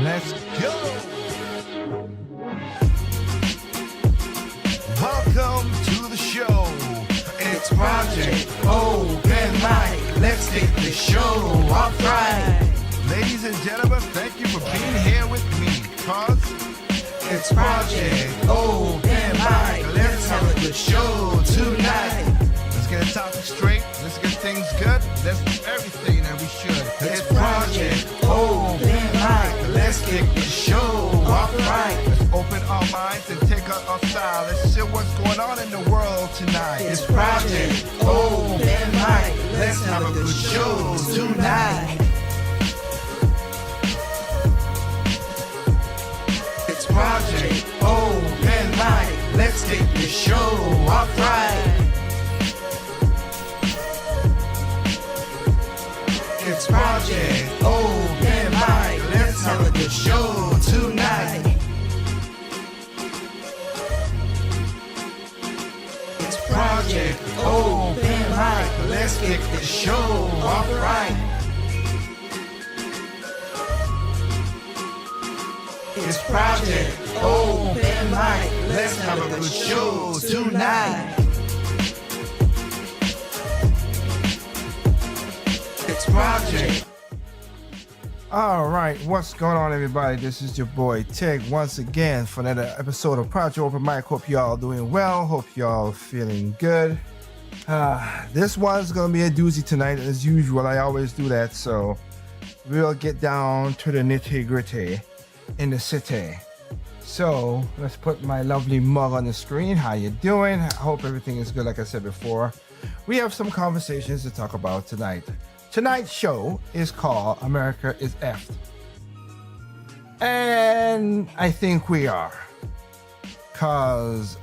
Let's go. Welcome to the show. It's Project Open Mic. Let's get the show off right. Ladies and gentlemen, thank you for being here with me. Cause it's Project Open Mic. Let's have a good show tonight. Let's get the topic straight. Let's get things good. Let's do everything that we should. It's Project Open Mic. Let's get the show off right. Let's open our minds and take out our style. Let's see what's going on in the world tonight. It's Project Open Mic. Let's have a good show tonight. It's Project Open Mic. Let's get the show off right. It's Project Open Mic. Let's have a good show tonight. It's Project Open Mic. Let's get the show off right. It's Project Open Mic. Let's have a good show tonight. It's Project. All right, what's going on, everybody? This is your boy Tig once again for another episode of Project Open Mic. Hope y'all doing well. Hope y'all feeling good. This one's gonna be a doozy tonight, as usual. I always do that, so we'll get down to the nitty gritty in the city. So let's put my lovely mug on the screen. How you doing? I hope everything is good. Like I said before, we have some conversations to talk about tonight. Tonight's show is called America is Effed. And I think we are. Cause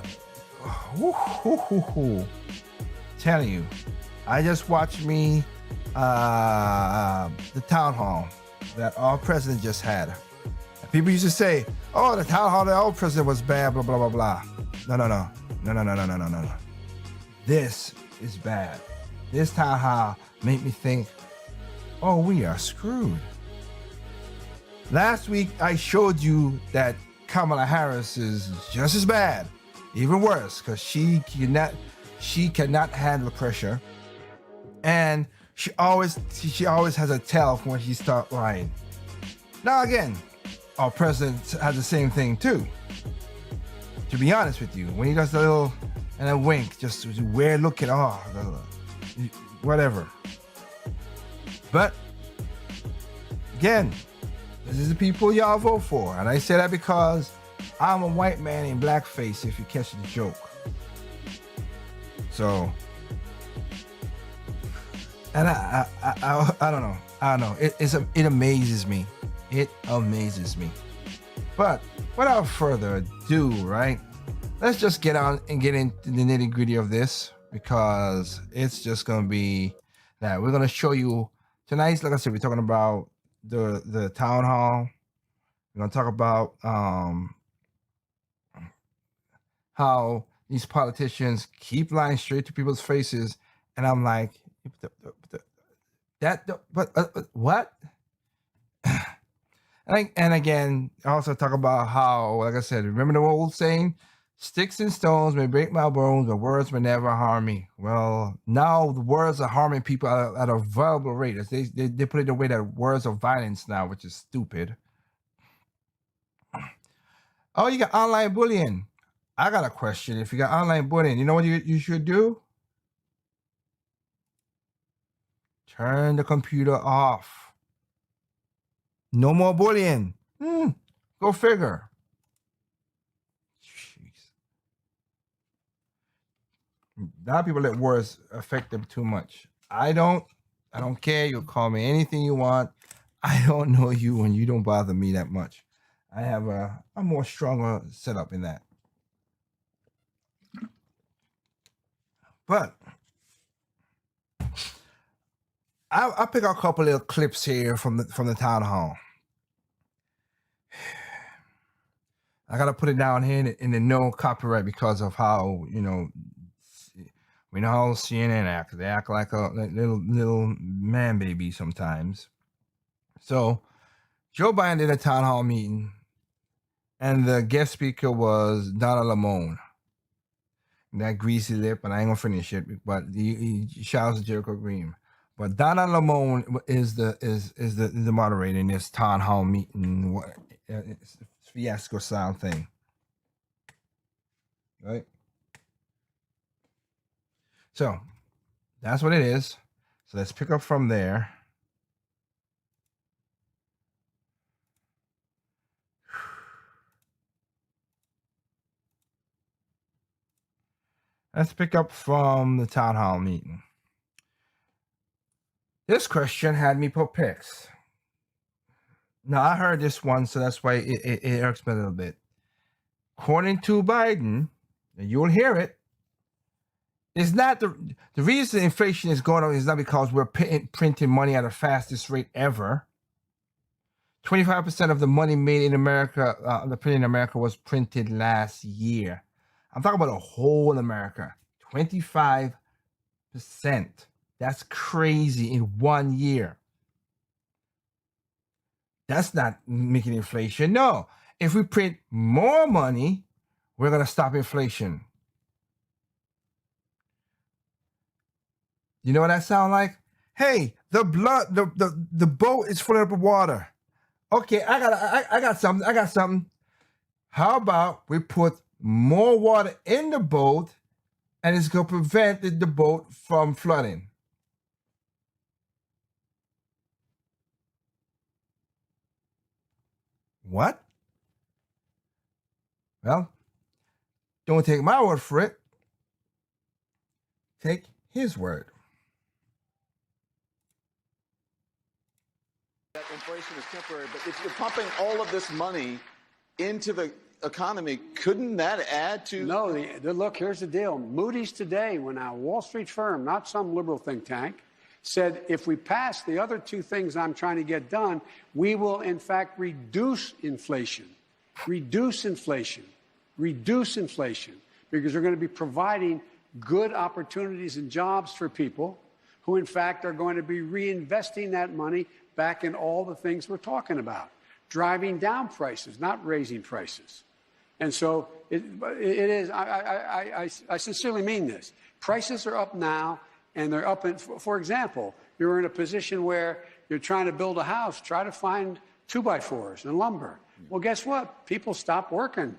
telling you, I just watched the town hall that our president just had. People used to say, oh, the town hall that our president was bad, blah, blah, blah, blah. No. This is bad. This town hall made me think, oh, we are screwed. Last week, I showed you that Kamala Harris is just as bad, even worse, because she cannot handle pressure. And she always has a tell when she starts lying. Now again, our president has the same thing too. To be honest with you, when he does the little and a wink, just weird looking, whatever. But again, this is the people y'all vote for, and I say that because I'm a white man in blackface. If you catch the joke, so and I don't know. It amazes me. It amazes me. But without further ado, right? Let's just get on and get into the nitty gritty of this, because it's just gonna be that we're gonna show you tonight's. Like I said, we're talking about the town hall. We're gonna talk about how these politicians keep lying straight to people's faces, and I'm like, what? And again, I also talk about how, like I said, remember the old saying, sticks and stones may break my bones, but words may never harm me. Well, now the words are harming people at a violent rate. They put it away that words are violence now, which is stupid. Oh, you got online bullying. I got a question. If you got online bullying, you know what you should do? Turn the computer off. No more bullying. Go figure. Jeez. A lot of people let words affect them too much. I don't care. You'll call me anything you want. I don't know you, and you don't bother me that much. I have a more stronger setup in that. But I'll pick out a couple little clips here from the town hall. I gotta put it down here in the no copyright because of how, we know how CNN acts. They act like a little man baby sometimes. So Joe Biden did a town hall meeting, and the guest speaker was Donna Lamone. That greasy lip, and I ain't gonna finish it, but he shouts to Jericho Green. But Donna Lamone is the moderator in this town hall meeting, fiasco style thing, right? So that's what it is. So let's pick up from there. Let's pick up from the town hall meeting. This question had me perplexed. Now, I heard this one, so that's why it irks me a little bit. According to Biden, and you'll hear it, it's not the reason inflation is going up is not because we're printing money at the fastest rate ever. 25% of the money made in America, the printing in America, was printed last year. I'm talking about the whole America. 25%. That's crazy in 1 year. That's not making inflation. No. If we print more money, we're going to stop inflation. You know what that sounds like? Hey, the boat is full of water. Okay, I got something. How about we put more water in the boat, and it's going to prevent the boat from flooding? What? Well, don't take my word for it. Take his word. That inflation is temporary, but if you're pumping all of this money into the economy, couldn't that add to... No, look, here's the deal. Moody's today, when a Wall Street firm, not some liberal think tank, said if we pass the other two things I'm trying to get done, we will, in fact, reduce inflation. Reduce inflation. Reduce inflation. Because we're going to be providing good opportunities and jobs for people who, in fact, are going to be reinvesting that money back in all the things we're talking about. Driving down prices, not raising prices. And so it is, I sincerely mean this. Prices are up now, and they're up, for example, you're in a position where you're trying to build a house, try to find 2x4s and lumber. Well, guess what? People stopped working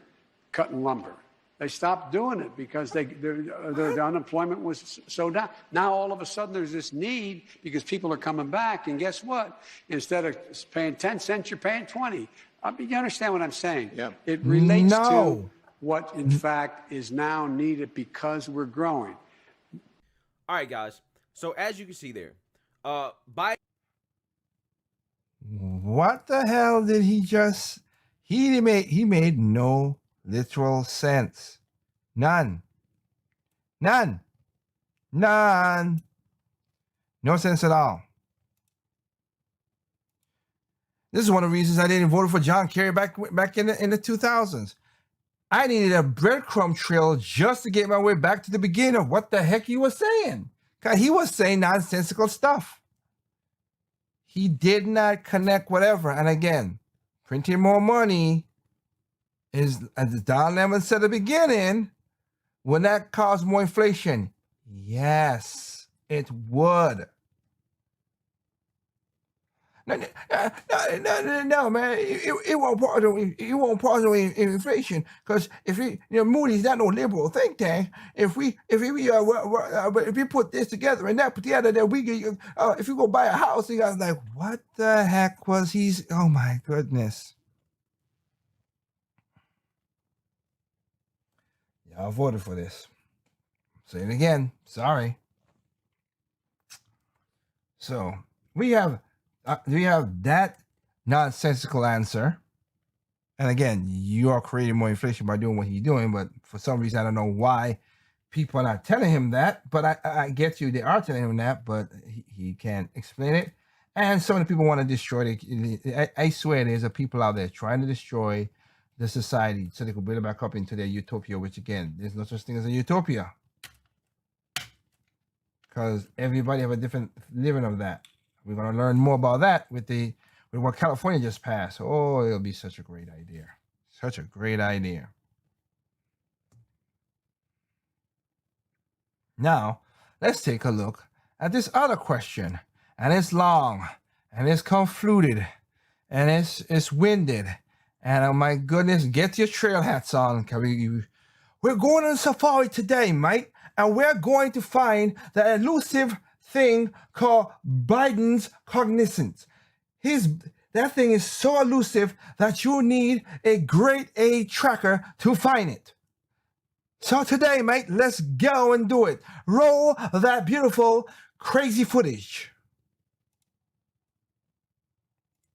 cutting lumber. They stopped doing it because the unemployment was so down. Now, all of a sudden, there's this need because people are coming back. And guess what? Instead of paying 10 cents, you're paying 20. You understand what I'm saying? Yeah. It relates to what, in fact, is now needed because we're growing. All right, guys. So as you can see there, Biden. What the hell did he just? He made no literal sense. None. No sense at all. This is one of the reasons I didn't vote for John Kerry back in the 2000s. I needed a breadcrumb trail just to get my way back to the beginning of what the heck he was saying. Because he was saying nonsensical stuff. He did not connect whatever. And again, printing more money is, as Don Lemon said at the beginning, would that cause more inflation? Yes, it would. No, man. It won't cause no inflation because if Moody's not no liberal think tank. If we put this together and that put together, then we get if you go buy a house, you guys like, what the heck was he? Oh my goodness! Y'all voted for this. Say it again. Sorry. So we have that nonsensical answer. And again, you are creating more inflation by doing what he's doing, but for some reason, I don't know why people are not telling him that, but I get you, they are telling him that, but he can't explain it. And so many people want to destroy it. I swear there's people out there trying to destroy the society so they can build it back up into their utopia, which again, there's no such thing as a utopia. Because everybody have a different living of that. We're going to learn more about that with with what California just passed. Oh, it'll be such a great idea. Such a great idea. Now, let's take a look at this other question. And it's long, and it's convoluted, and it's winded. And oh my goodness, get your trail hats on. We're going on safari today, mate, and we're going to find the elusive thing called Biden's cognizance. That thing is so elusive that you need a grade A tracker to find it. So today, mate, let's go and do it. Roll that beautiful, crazy footage.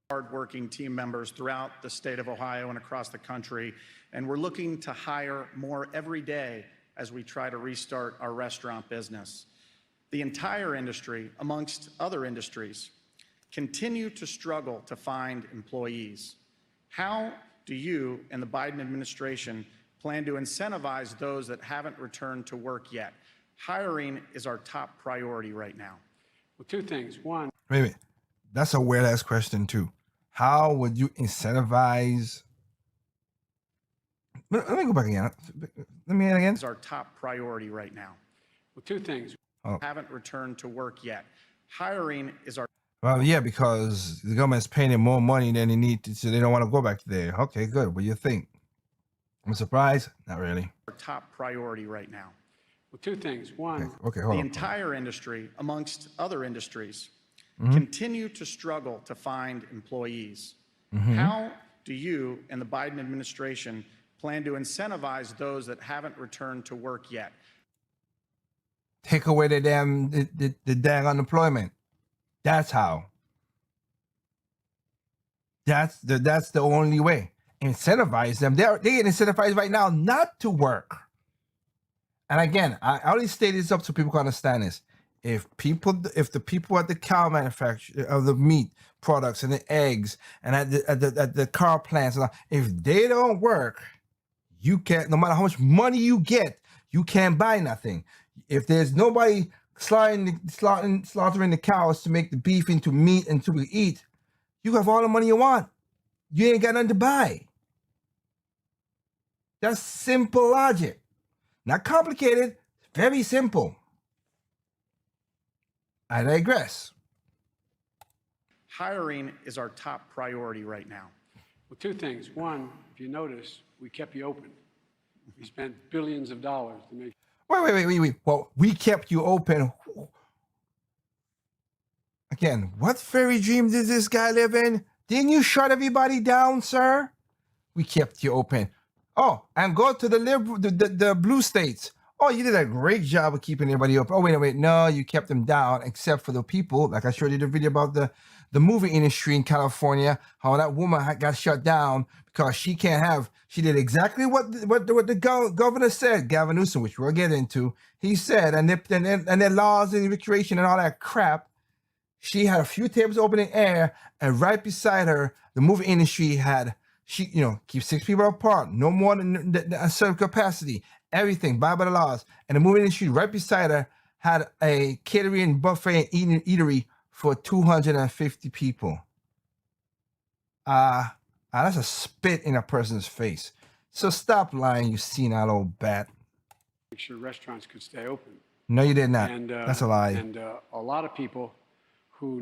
Hardworking team members throughout the state of Ohio and across the country, and we're looking to hire more every day as we try to restart our restaurant business. The entire industry, amongst other industries, continue to struggle to find employees. How do you and the Biden administration plan to incentivize those that haven't returned to work yet? Hiring is our top priority right now. Well, two things. One, Wait a minute. That's a weird ass question too. How would you incentivize? Let me go back again. Let me again. Is our top priority right now. well, two things. Haven't returned to work yet. Hiring is our Well, yeah, because the government's paying them more money than they need to, so they don't want to go back there. Okay, good. What do you think? I'm surprised. Not really. top priority right now. Well, two things. One, Okay, hold The on. entire industry, amongst other industries, continue to struggle to find employees. How do you and the Biden administration plan to incentivize those that haven't returned to work yet? Take away the damn unemployment. That's how. That's the only way. Incentivize them. They get incentivized right now not to work. And again, I only state this up so people can understand this. If the people at the cow manufacturer of the meat products and the eggs and at the car plants, if they don't work, you can't. No matter how much money you get, you can't buy nothing. If there's nobody slaughtering the cows to make the beef into meat and to eat, you have all the money you want. You ain't got nothing to buy. That's simple logic. Not complicated, very simple. I digress. Hiring is our top priority right now. well, two things. One, if you notice, we kept you open. We spent billions of dollars to make Wait. Well, we kept you open. Again, what fairy dream did this guy live in? Didn't you shut everybody down, sir? We kept you open. Oh, and go to the blue states. Oh, you did a great job of keeping everybody open. Oh, wait. No, you kept them down, except for the people. Like I showed you the video about the movie industry in California, how that woman got shut down because she did exactly what the governor said, Gavin Newsom, which we'll get into. He said, and their laws and evacuation and all that crap. She had a few tables open in air, and right beside her, the movie industry keep 6 people apart, no more than a certain capacity, everything, by the laws. And the movie industry right beside her had a catering buffet and eatery for 250 people. That's a spit in a person's face. So stop lying, you senile old bat. sure restaurants could stay open. No, you did not. And That's a lie. And a lot of people who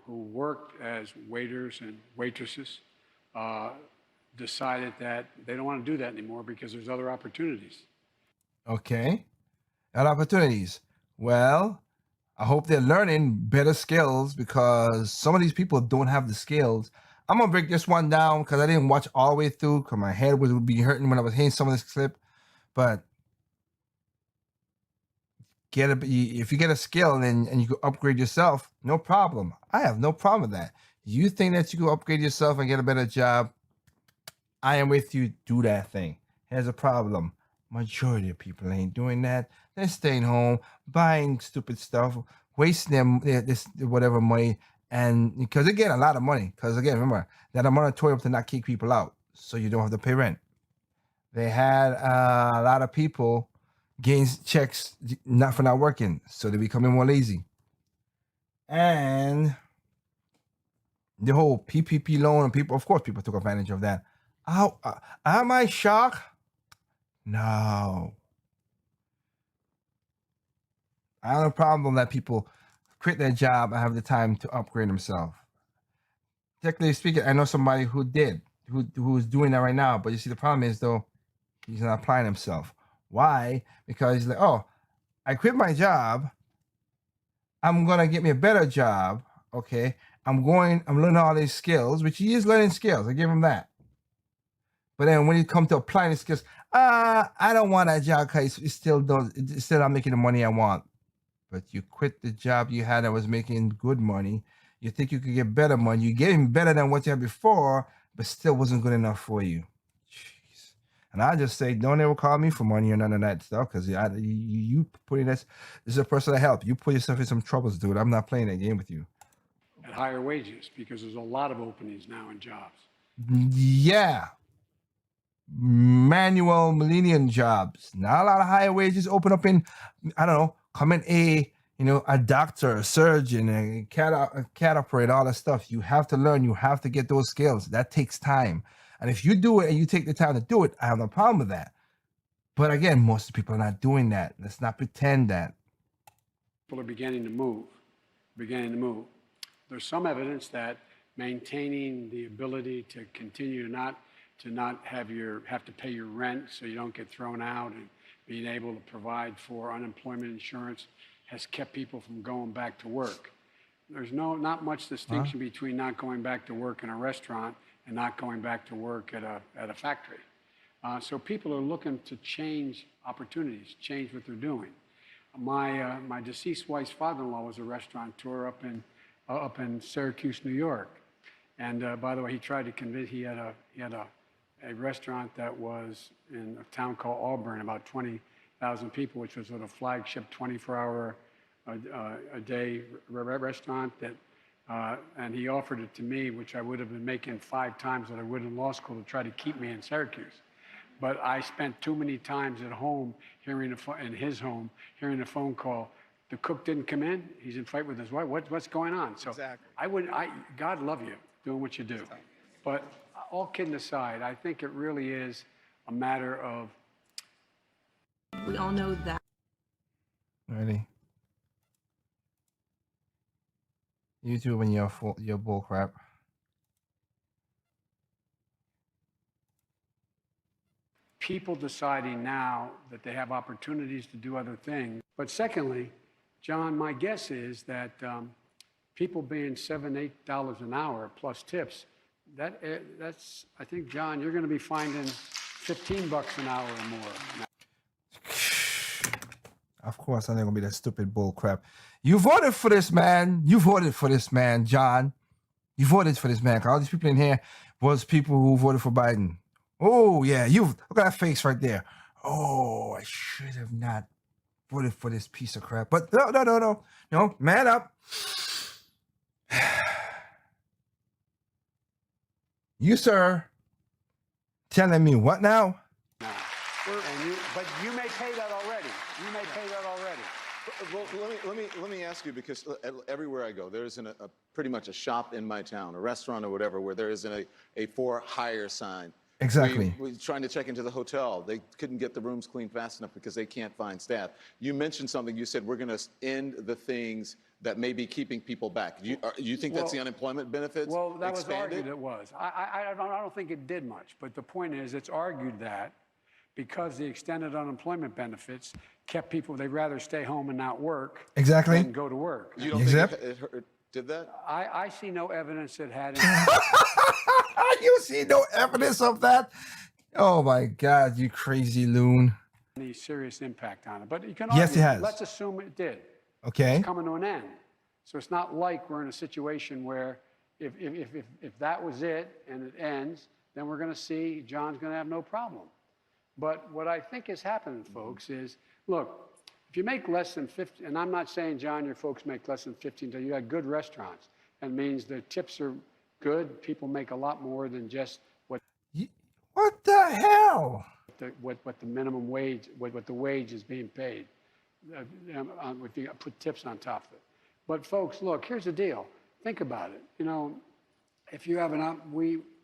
worked as waiters and waitresses decided that they don't want to do that anymore because there's other opportunities. Okay. Other opportunities. Well, I hope they're learning better skills because some of these people don't have the skills. I'm going to break this one down because I didn't watch all the way through because my head would be hurting when I was hearing some of this clip. But if you get a skill and you can upgrade yourself, no problem. I have no problem with that. You think that you can upgrade yourself and get a better job, I am with you. Do that thing. Here's a problem. Majority of people ain't doing that. They're staying home, buying stupid stuff, wasting this whatever money, and because they get a lot of money. Because again, remember that a moratorium to not kick people out, so you don't have to pay rent. They had a lot of people getting checks not for not working, so they're becoming more lazy. And The whole PPP loan, and people, of course, people took advantage of that. How am I shocked? No. I have no problem that people quit their job and have the time to upgrade themselves. Technically speaking, I know somebody who did, who's doing that right now. But you see, the problem is though, he's not applying himself. Why? Because he's like, oh, I quit my job. I'm gonna get me a better job. Okay. I'm learning all these skills, which he is learning skills. I give him that. But then when you come to applying the skills, I don't want that job because it's still not making the money I want. But you quit the job you had that was making good money. You think you could get better money. You get him better than what you had before, but still wasn't good enough for you. Jeez. And I just say, don't ever call me for money or none of that stuff, because you putting this is a personal help. You put yourself in some troubles, dude. I'm not playing that game with you. At higher wages, because there's a lot of openings now in jobs. Yeah. Manual millennium jobs. Not a lot of higher wages open up in, I don't know, come in a doctor, a surgeon, a cat operator, all that stuff. You have to learn. You have to get those skills. That takes time. And if you do it and you take the time to do it, I have no problem with that. But again, most people are not doing that. Let's not pretend that. People are beginning to move. There's some evidence that maintaining the ability to continue to not have to pay your rent so you don't get thrown out, and being able to provide for unemployment insurance has kept people from going back to work. There's not much distinction between not going back to work in a restaurant and not going back to work at a factory. So people are looking to change opportunities, change what they're doing. My deceased wife's father-in-law was a restaurateur up in Syracuse, New York. And by the way, he tried to convince, he had a restaurant that was in a town called Auburn, about 20,000 people, which was sort of flagship 24-hour a day restaurant that, and he offered it to me, which I would have been making 5 times what I would in law school, to try to keep me in Syracuse. But I spent too many times at home in his home, hearing a phone call. The cook didn't come in. He's in fight with his wife. What's going on? So exactly. God love you doing what you do. But all kidding aside, I think it really is a matter of. We all know that. Ready? YouTube and your bull crap. People deciding now that they have opportunities to do other things. But secondly, John, my guess is that people being $7, $8 an hour plus tips, that's, I think, John, you're going to be finding $15 an hour or more. Of course, I'm not going to be that stupid bull crap. You voted for this man. You voted for this man, John. You voted for this man. All these people in here was people who voted for Biden. Oh, yeah. Look at that face right there. Oh, I should have not voted for this piece of crap. But no, man up. You, sir, telling me what now? But you may pay that already. Well, let me ask you, because everywhere I go, there isn't pretty much a shop in my town, a restaurant or whatever, where there isn't a for hire sign. Exactly. We trying to check into the hotel. They couldn't get the rooms cleaned fast enough because they can't find staff. You mentioned something. You said we're going to end the things that may be keeping people back. You think that's the unemployment benefits? Well, that was expanded? argued it was. I don't think it did much. But the point is, it's argued that because the extended unemployment benefits kept people, they'd rather stay home and not work than go to work. You don't think it did that? I see no evidence it had. You see no evidence of that? Oh my God, you crazy loon. Any serious impact on it. But you can Yes, argue, it has. let's assume it did. Okay. It's coming to an end. So it's not like we're in a situation where if that was it and it ends, then we're going to see John's going to have no problem. But what I think is happening, folks, is, look, if you make less than 50, and I'm not saying, John, your folks make less than 15, you got good restaurants. That means the tips are good. People make a lot more than just what the hell? What the minimum wage, what the wage is being paid. If you put tips on top of it. But folks, look, here's the deal. Think about it. if you have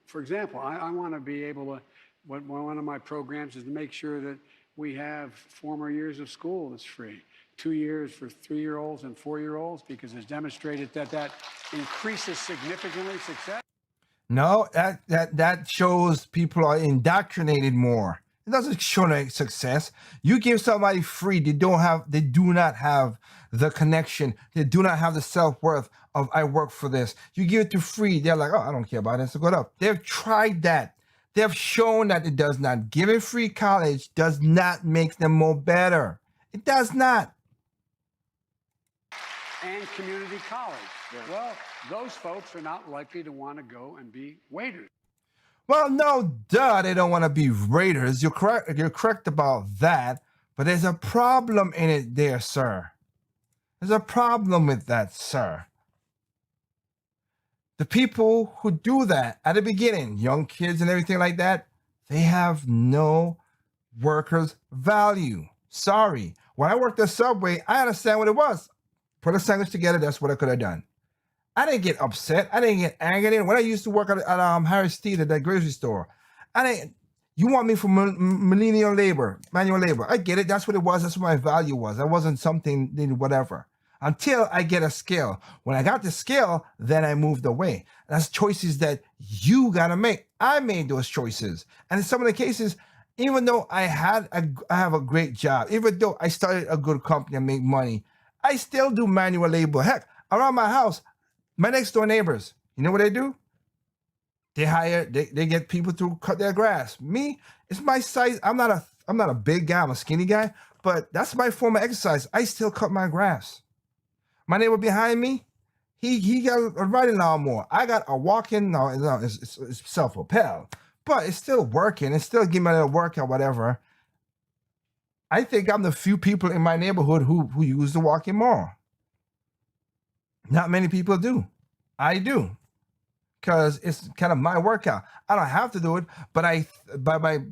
for example, I want to be able to, one of my programs is to make sure that we have former years of school that's free. 2 years for 3-year-olds and 4-year-olds, because it's demonstrated that increases significantly success. No, that shows people are indoctrinated more. It doesn't show like success. You give somebody free, they do not have the connection. They do not have the self-worth of I work for this. You give it to free, they're like, oh, I don't care about it, so go up. They've tried that. They've shown that it does not. Giving free college does not make them more better. It does not. And community college. Yeah. Well, those folks are not likely to want to go and be waiters. Well, no, duh, they don't want to be raiders. You're correct about that. But there's a problem in it there, sir. There's a problem with that, sir. The people who do that at the beginning, young kids and everything like that, they have no workers' value. Sorry. When I worked at Subway, I understand what it was. Put a sandwich together, that's what I could have done. I didn't get upset. I didn't get angry. When I used to work at Harris Teeter, at that grocery store, you want me for manual labor. I get it. That's what it was. That's what my value was. I wasn't something, whatever. Until I get a skill. When I got the skill, then I moved away. That's choices that you got to make. I made those choices. And in some of the cases, even though I have a great job, even though I started a good company and make money, I still do manual labor. Heck, around my house, my next door neighbors, you know what they do? They get people to cut their grass. Me, it's my size. I'm not a big guy, I'm a skinny guy, but that's my form of exercise. I still cut my grass. My neighbor behind me, he got a riding lawnmower. I got a walking, no, it's self-propelled, but it's still working. It's still giving me a little workout, whatever. I think I'm the few people in my neighborhood who use the walking mower. Not many people do. I do, because it's kind of my workout. I don't have to do it, but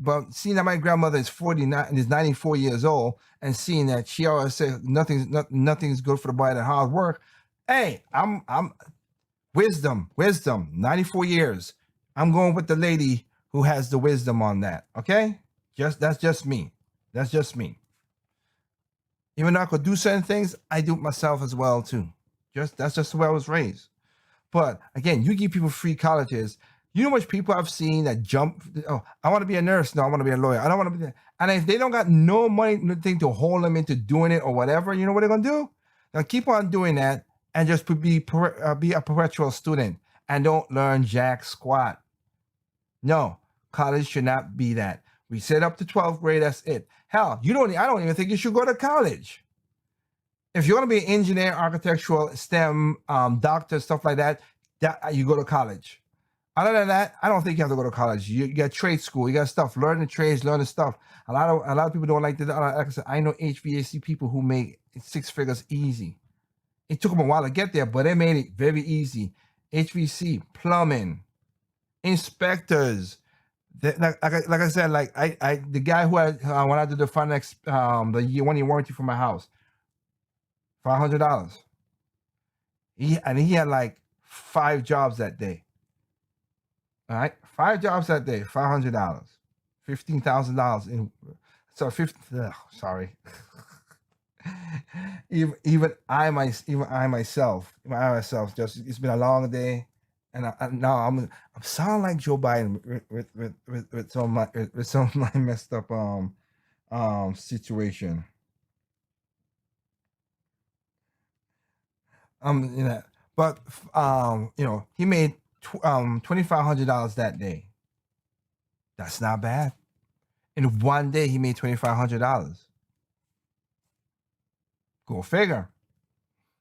but seeing that my grandmother is 49 and is 94 years old, and seeing that she always says nothing's good for the body than hard work. Hey, I'm wisdom, 94 years. I'm going with the lady who has the wisdom on that. Okay, that's just me. That's just me. Even though I could do certain things, I do it myself as well too. That's just the way I was raised. But again, you give people free colleges. You know how much people I've seen that jump. Oh, I want to be a nurse. No, I want to be a lawyer. I don't want to be that. And if they don't got no money, nothing to hold them into doing it or whatever, you know what they're gonna do? They'll keep on doing that and just be a perpetual student and don't learn jack squat. No, college should not be that. We set up to 12th grade. That's it. Hell, I don't even think you should go to college. If you're going to be an engineer, architectural, STEM, doctor, stuff like that, you go to college. Other than that, I don't think you have to go to college. You got trade school, you got stuff, learn the trades, learn the stuff. A lot of people don't like that. Like I said, I know HVAC people who make 6 figures easy. It took them a while to get there, but they made it very easy. HVAC, plumbing, inspectors. Like I said, the guy who when I did the finance, the 1-year warranty for my house, $500. He had like 5 jobs that day. All right, 5 jobs that day, $500, $15,000 in. So 50. Sorry. even I myself, just it's been a long day, and now I'm sounding like Joe Biden with some of my messed up situation. But he made $2,500 that day. That's not bad. In one day, he made $2,500. Go figure.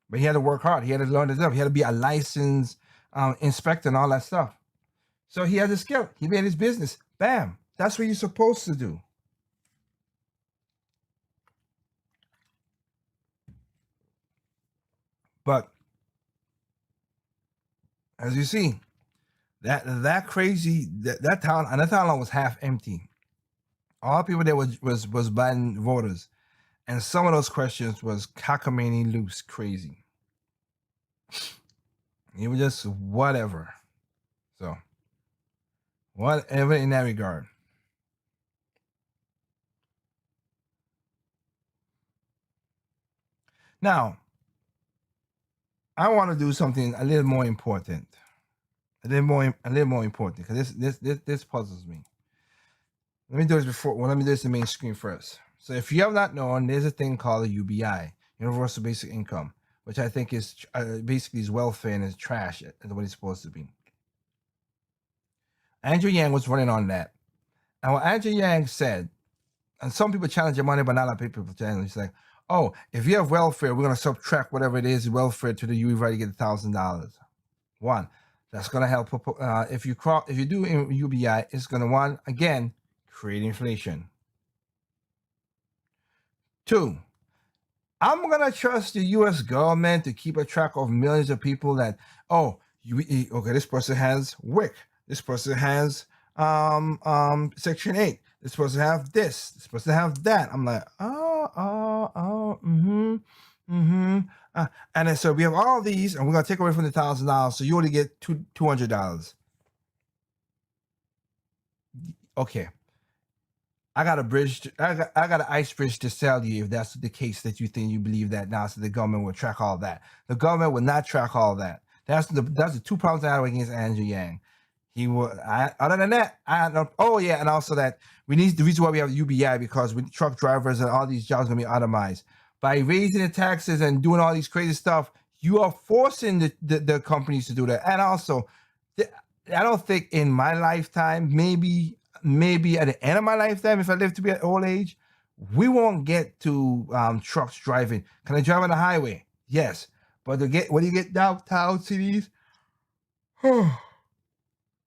But he had to work hard. He had to learn the stuff. He had to be a licensed inspector and all that stuff. So he had the skill. He made his business. Bam. That's what you're supposed to do. But as you see, that crazy that town, and that town was half empty. All the people there was Biden voters, and some of those questions was cockamamie loose crazy. It was just whatever. So, whatever in that regard. Now, I want to do something a little more important. A little more important, because this puzzles me. Let me do this before. Well, let me do this the main screen first. So, if you have not known, there's a thing called a UBI, Universal Basic Income, which I think is basically is welfare and is trash as what it's supposed to be. Andrew Yang was running on that, and what Andrew Yang said, and some people challenge your money, but not a lot of people challenge. It's like, oh, if you have welfare, we're gonna subtract whatever it is welfare to the you've already get $1,000. One, that's gonna help. If you do UBI, it's gonna again create inflation. Two, I'm gonna trust the U.S. government to keep a track of millions of people that okay, this person has WIC, this person has Section 8, this person have this person have that. I'm like, and then so we have all these, and we're gonna take away from the $1,000, so you only get $200. Okay, I got an ice bridge to sell you if that's the case that you think you believe that now. So the government will track all that. The government will not track all that. That's the two problems I have against Andrew Yang. He will. Other than that, and also that the reason why we have UBI, because with truck drivers and all these jobs gonna be automized. By raising the taxes and doing all these crazy stuff, you are forcing the companies to do that. And also, I don't think in my lifetime, maybe at the end of my lifetime, if I live to be at old age, we won't get to trucks driving. Can I drive on the highway? Yes. But when you get downtown cities,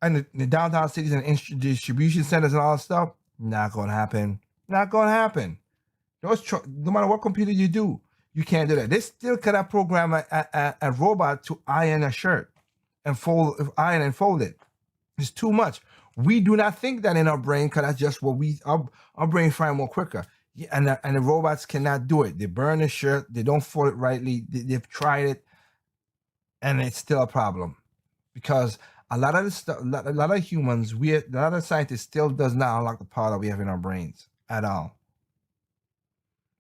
and the downtown cities and distribution centers and all that stuff, not going to happen. Not going to happen. Those trucks, no matter what computer you do, you can't do that. They still cannot program a robot to iron a shirt and iron and fold it. It's too much. We do not think that in our brain, because that's just what our brain find more quicker. Yeah, and the robots cannot do it. They burn the shirt. They don't fold it rightly. They've tried it, and it's still a problem, because a lot of humans, a lot of scientists still does not unlock the power that we have in our brains at all.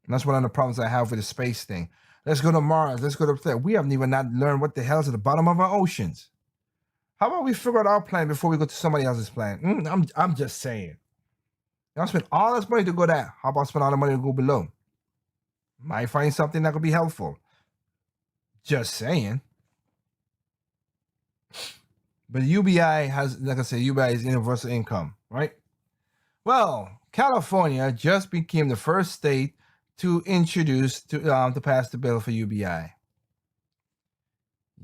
And that's one of the problems I have with the space thing. Let's go to Mars. Let's go to there. We haven't even not learned what the hell's at the bottom of our oceans. How about we figure out our plan before we go to somebody else's plan? I'm just saying. Y'all spend all this money to go there. How about spend all the money to go below? Might find something that could be helpful. Just saying. But UBI has, like I said, UBI is universal income, right? Well, California just became the first state to introduce to pass the bill for UBI.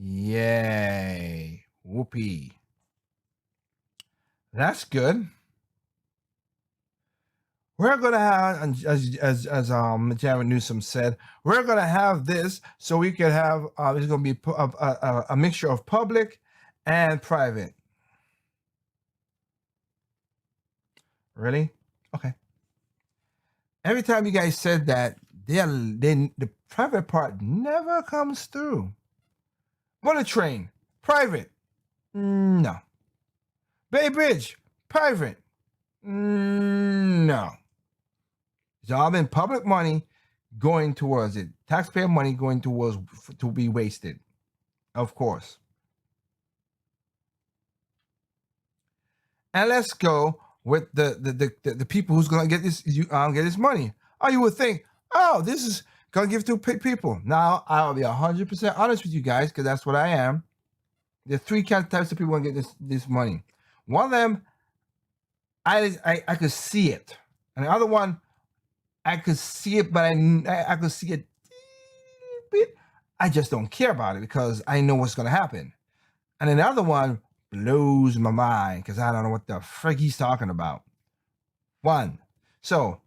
Yay. Whoopee. That's good. We're gonna have, as Jared Newsom said, we're gonna have this so we can have it's gonna be a mixture of public and private. Really? Okay. Every time you guys said that, the private part never comes through. On a train, private. No. Bay Bridge, private. No. It's all been public money going towards it. Taxpayer money going towards to be wasted. Of course. And let's go with the people who's gonna get this money. Oh, you would think, oh, this is gonna give to people. Now I'll be 100% honest with you guys, because that's what I am. There are three types of people gonna get this money. One of them, I could see it, and the other one, I could see it, but I could see it a bit. I just don't care about it because I know what's gonna happen. And then the other one blows my mind because I don't know what the frick he's talking about. One, so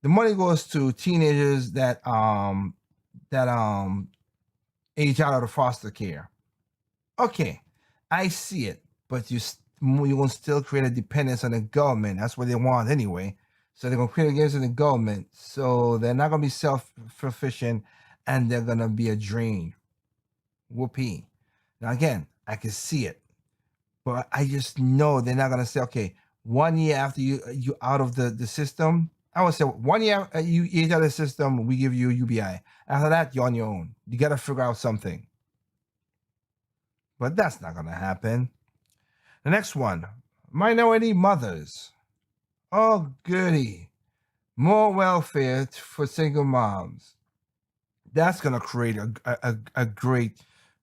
the money goes to teenagers that age out of the foster care. Okay, I see it, but you're gonna still create a dependence on the government. That's what they want anyway. So they're gonna create against the government. So they're not gonna be self-sufficient, and they're gonna be a drain. Whoopee. Now again, I can see it, But I just know they're not gonna say, okay, 1 year after you out of the system. I would say 1 year you out of the system, we give you UBI. After that, you're on your own. You got to figure out something. But that's not gonna happen. The next one, minority mothers. Oh goody, more welfare for single moms. That's gonna create a great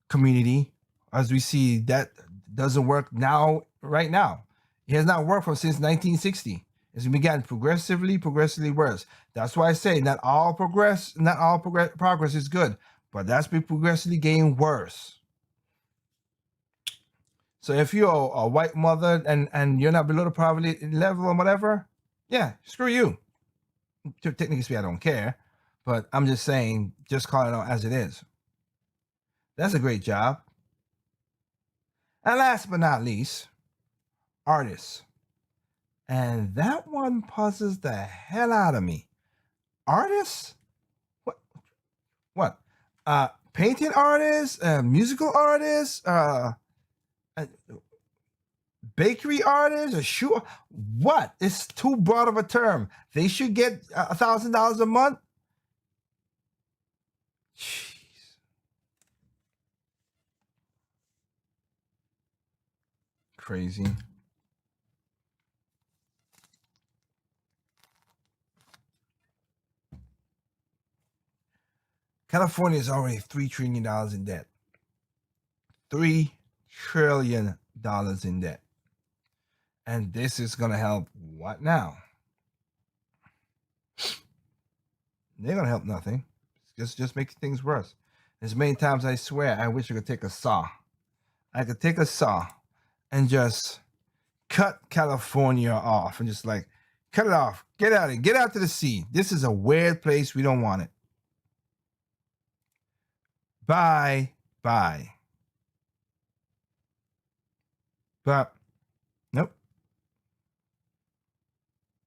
community. As we see, that doesn't work now. Right now, it has not worked since 1960. It's began progressively worse. That's why I say not all progress is good, but that's been progressively getting worse. So if you're a white mother and you're not below the poverty level or whatever, yeah, screw you. Technically speaking, I don't care, but I'm just saying, just call it out as it is. That's a great job. And last but not least, artists. And that one puzzles the hell out of me. Artists? What? Painting artists, musical artists, bakery artists, a shoe. What? It's too broad of a term. They should get $1,000 a month. Jeez. Crazy. California is already $3 trillion in debt. $3 trillion in debt. And this is going to help what now? They're going to help nothing. Just make things worse. There's many times I swear I wish I could take a saw. I could take a saw and just cut California off and just like cut it off. Get out of it. Get out to the sea. This is a weird place. We don't want it. Bye. Bye. But nope.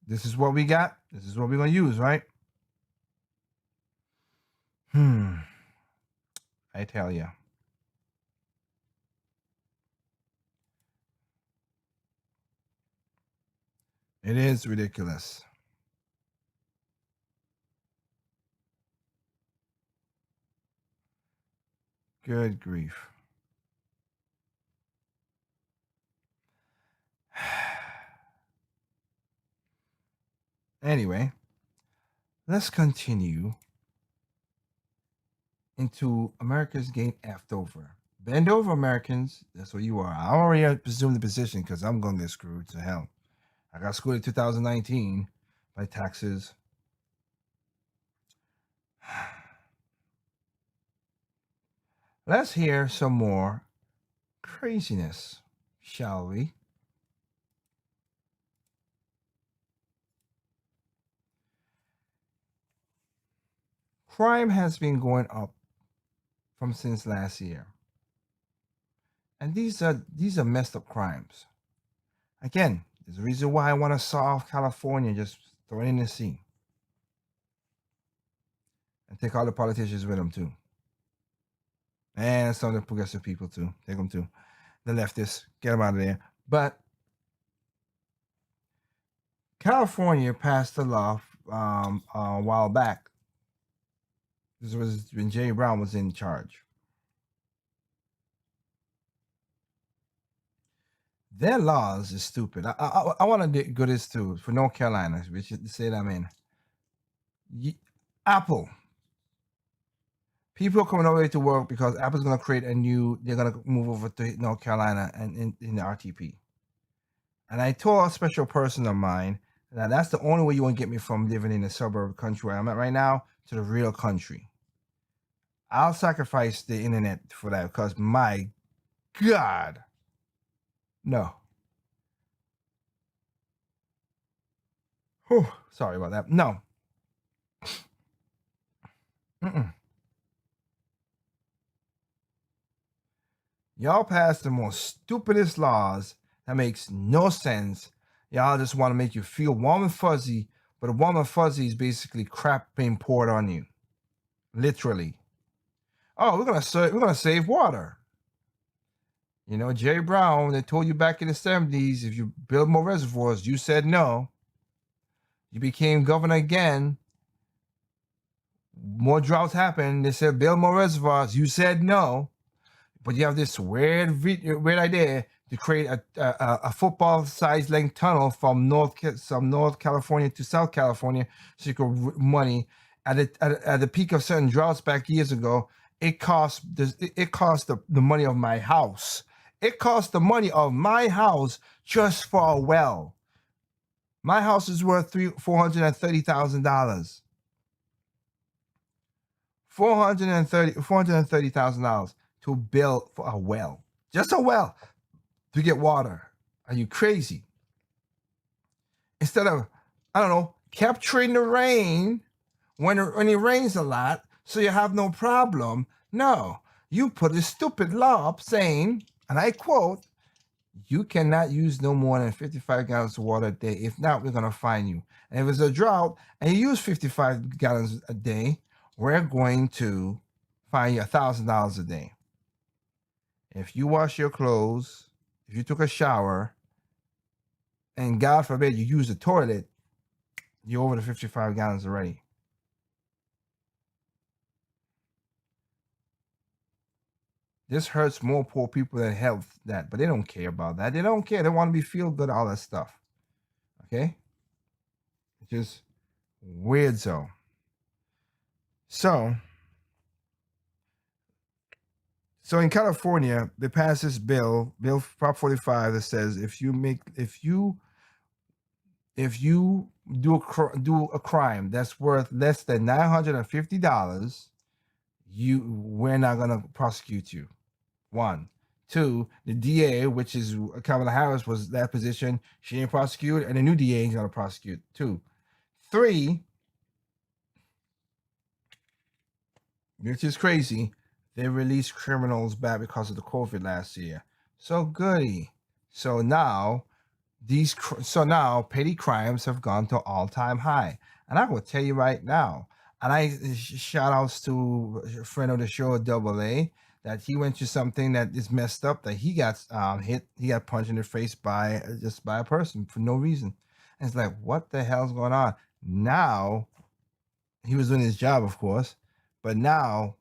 This is what we got. This is what we're going to use, right? I tell you. It is ridiculous. Good grief. Anyway, let's continue into America's getting effed over. Bend over, Americans. That's what you are. I already presumed the position because I'm going to get screwed to hell. I got screwed in 2019 by taxes. Let's hear some more craziness, shall we? Crime has been going up from since last year. And these are messed up crimes. Again, there's a reason why I want to saw off California, just throw it in the sea. And take all the politicians with them too. And some of the progressive people too. Take them too. The leftists, get them out of there. But California passed a law a while back. This was when Jerry Brown was in charge. Their laws is stupid. I want to go this too for North Carolina, which is the state I'm in. Apple. People are coming over to work because Apple's going to create they're going to move over to North Carolina and in the RTP. And I told a special person of mine that that's the only way you want to get me from living in the suburb country where I'm at right now to the real country. I'll sacrifice the internet for that because my God. No. Whew, sorry about that. No. Y'all passed the most stupidest laws that makes no sense. Y'all just want to make you feel warm and fuzzy, but a warm and fuzzy is basically crap being poured on you. Literally. Oh, we're gonna save water. You know, Jerry Brown, they told you back in the 70s, if you build more reservoirs, you said no. You became governor again. More droughts happened. They said build more reservoirs. You said no. But you have this weird idea to create a football-sized length tunnel from North California to South California so you could money. At the peak of certain droughts back years ago, it cost the money of my house. It cost the money of my house just for a well. My house is worth $430,000. $430,000 to build for a well, just a well, to get water. Are you crazy? Instead of, I don't know, capturing the rain when it rains a lot, so you have no problem. No, you put a stupid law up saying, and I quote, you cannot use no more than 55 gallons of water a day. If not, we're going to fine you. And if it's a drought and you use 55 gallons a day, we're going to fine you $1,000 a day. If you wash your clothes, if you took a shower, and God forbid you use the toilet, you're over the 55 gallons already. This hurts more poor people than health, but they don't care about that. They don't care. They want to be feel good, all that stuff. Okay? It's just weird. So in California, they passed this bill Prop 45, that says if you do a crime that's worth less than $950, we're not gonna prosecute you. 1, 2, the DA, which is Kamala Harris, was that position. She ain't prosecute, and the new DA ain't gonna prosecute. 2, 3, which is crazy, they released criminals back because of the COVID last year. So goody. So now petty crimes have gone to all-time high. And I will tell you right now, and I shout outs to a friend of the show, Double A, that he went through something that is messed up, that he got hit, he got punched in the face by a person for no reason. And it's like, what the hell's going on? Now, he was doing his job, of course, but now,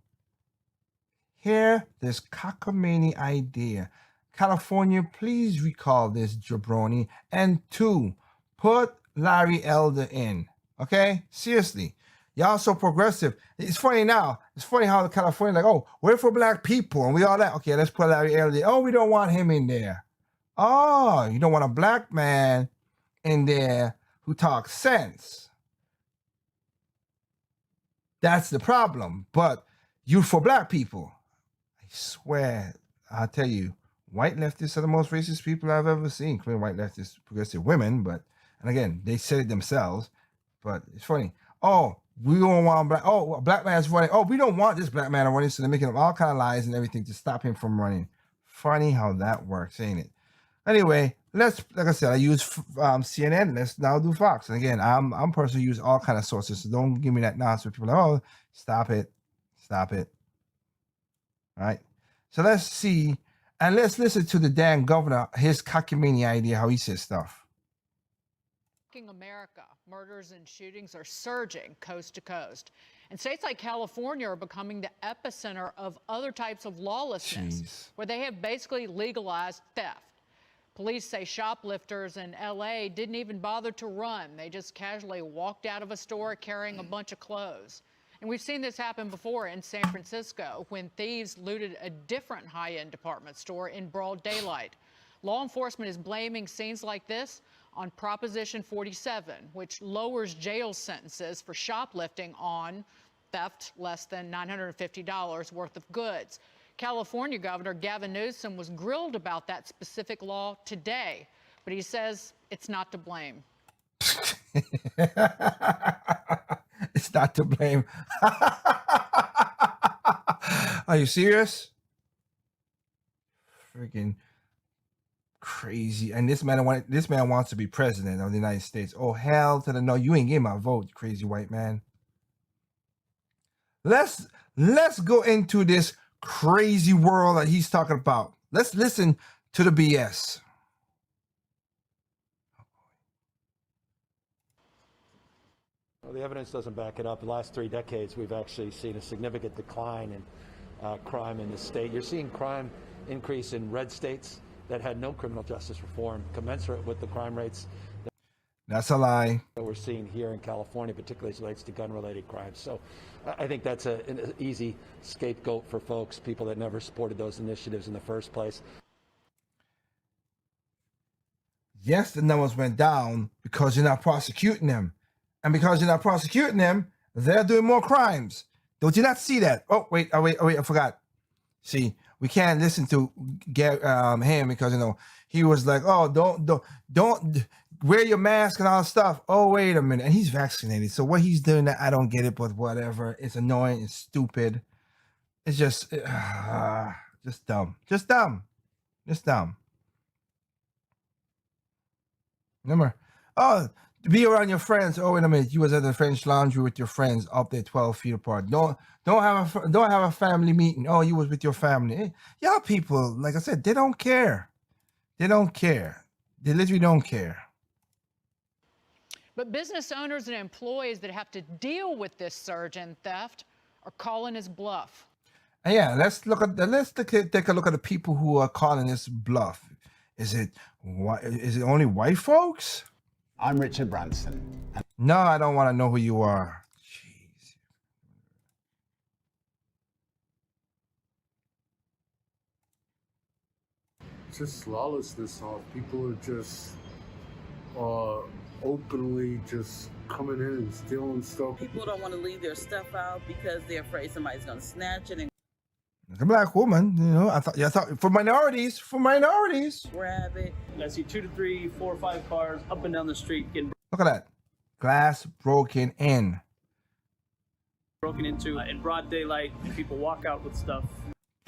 here, this cockamamie idea. California, please recall this jabroni. And 2, put Larry Elder in. Okay? Seriously. Y'all so progressive. It's funny now. It's funny how California, like, oh, we're for black people and we all that. Okay, let's put Larry Elder. Oh, we don't want him in there. Oh, you don't want a black man in there who talks sense. That's the problem. But you for black people. I swear, I'll tell you, white leftists are the most racist people I've ever seen, including white leftist progressive women. But, and again, they said it themselves. But it's funny. Oh, we don't want black. Oh, a black man's running. Oh, we don't want this black man running. So they're making up all kind of lies and everything to stop him from running. Funny how that works, ain't it? Anyway, like I said, I use CNN. Let's now do Fox. And again, I'm personally use all kind of sources. So don't give me that nonsense. People are like, oh, stop it. All right. So let's see. And let's listen to the damn governor, his cockamamie idea, how he says stuff. America, murders and shootings are surging coast to coast. And states like California are becoming the epicenter of other types of lawlessness, where they have basically legalized theft. Police say shoplifters in LA didn't even bother to run. They just casually walked out of a store carrying a bunch of clothes. And we've seen this happen before in San Francisco when thieves looted a different high-end department store in broad daylight. Law enforcement is blaming scenes like this on Proposition 47, which lowers jail sentences for shoplifting on theft less than $950 worth of goods. California Governor Gavin Newsom was grilled about that specific law today, but he says it's not to blame. It's not to blame. Are you serious? Freaking crazy. And this man wants to be president of the United States. Oh, hell to the no. You ain't getting my vote, you crazy white man. Let's go into this crazy world that he's talking about. Let's listen to the BS. Well, the evidence doesn't back it up. The last 3 decades, we've actually seen a significant decline in crime in the state. You're seeing crime increase in red states that had no criminal justice reform commensurate with the crime rates That's a lie. that we're seeing here in California, particularly as it relates to gun-related crimes. So I think that's an easy scapegoat for folks, people that never supported those initiatives in the first place. Yes, the numbers went down because you're not prosecuting them. And because you're not prosecuting them, they're doing more crimes. Don't you not see that? Oh, wait, I forgot. See, we can't listen to him because, you know, he was like, oh, don't wear your mask and all that stuff. Oh, wait a minute. And he's vaccinated. So what he's doing, I don't get it, but whatever. It's annoying. It's stupid. It's just dumb. Just dumb. Just dumb. Remember, oh, be around your friends. Oh, wait a minute. You was at the French Laundry with your friends up there 12 feet apart. Don't have a family meeting. Oh, you was with your family. Y'all people, like I said, they don't care. They don't care. They literally don't care. But business owners and employees that have to deal with this surge in theft are calling his bluff. And yeah, let's take a look at the people who are calling this bluff. Is it only white folks? I'm Richard Branson. No, I don't want to know who you are. Jeez. Just lawlessness off. People are just openly just coming in and stealing stuff. People don't want to leave their stuff out because they're afraid somebody's going to snatch it and Like a black woman, you know. I thought for minorities. grab it. I see 2 to 3, 4 or 5 cars up and down the street getting Look at that. Glass broken in. broken into in broad daylight, and people walk out with stuff.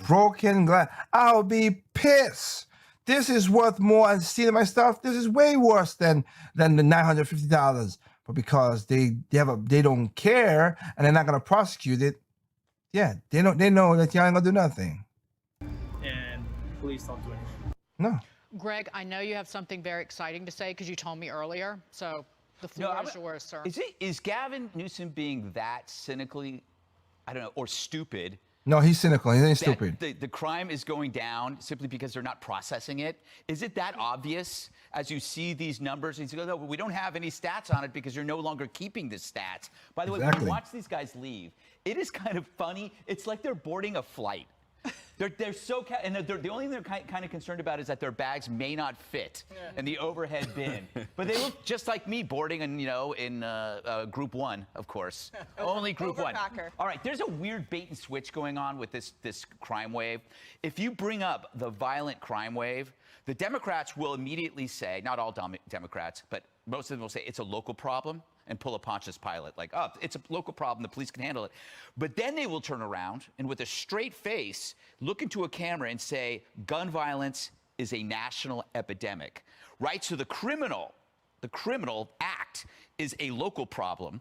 Broken glass. I'll be pissed. This is worth more than stealing my stuff. This is way worse than the $950. But because they don't care and they're not gonna prosecute it, yeah, they know that y'all ain't gonna do nothing. And police don't do anything. No. Greg, I know you have something very exciting to say because you told me earlier. So the floor is yours, sir. Is Gavin Newsom being that cynically, I don't know, or stupid? No, he's cynical. He ain't stupid. The crime is going down simply because they're not processing it. Is it that obvious as you see these numbers? And you go, no, we don't have any stats on it because you're no longer keeping the stats. By the way, when you watch these guys leave, it is kind of funny. It's like they're boarding a flight. They're so and the only thing they're kind of concerned about is that their bags may not fit in the overhead bin. But they look just like me boarding in Group 1, of course. Only Group 1. All right, there's a weird bait and switch going on with this crime wave. If you bring up the violent crime wave, the Democrats will immediately say, not all Democrats, but most of them will say it's a local problem and pull a Pontius Pilate, like, oh, it's a local problem, the police can handle it. But then they will turn around and with a straight face, look into a camera and say, gun violence is a national epidemic, right? So the criminal act is a local problem,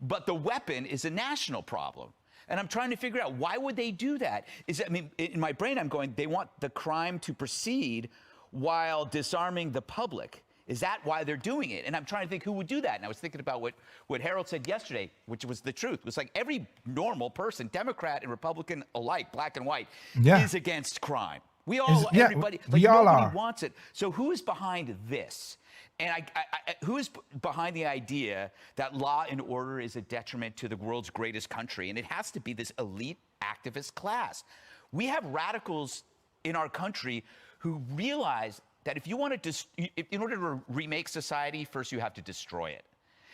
but the weapon is a national problem. And I'm trying to figure out, why would they do that? In my brain, I'm going, they want the crime to proceed while disarming the public. Is that why they're doing it? And I'm trying to think who would do that. And I was thinking about what Harold said yesterday, which was the truth. It was like every normal person, Democrat and Republican alike, black and white, is against crime. We all, everybody, like nobody wants it. So who is behind this? And who is behind the idea that law and order is a detriment to the world's greatest country? And it has to be this elite activist class. We have radicals in our country who realize that if you want to, in order to remake society, first you have to destroy it.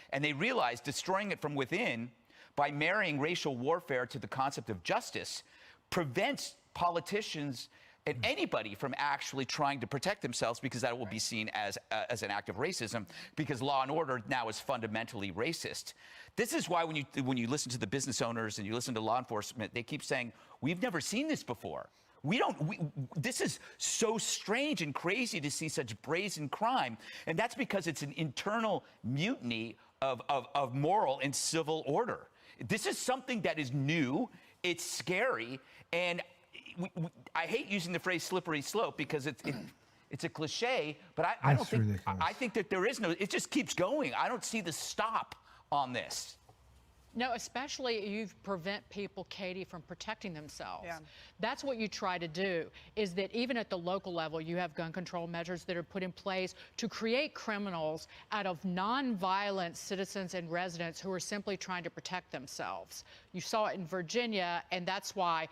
And they realize destroying it from within by marrying racial warfare to the concept of justice prevents politicians and anybody from actually trying to protect themselves, because that will be seen as an act of racism, because law and order now is fundamentally racist. This is why when you listen to the business owners and you listen to law enforcement, they keep saying, we've never seen this before. This is so strange and crazy to see such brazen crime. And that's because it's an internal mutiny of moral and civil order. This is something that is new. It's scary. And I hate using the phrase slippery slope because it's a cliche, but I don't think, I think that there is no, it just keeps going. I don't see the stop on this. No, especially you prevent people, Katie, from protecting themselves. Yeah. That's what you try to do, is that even at the local level, you have gun control measures that are put in place to create criminals out of nonviolent citizens and residents who are simply trying to protect themselves. You saw it in Virginia, and that's why,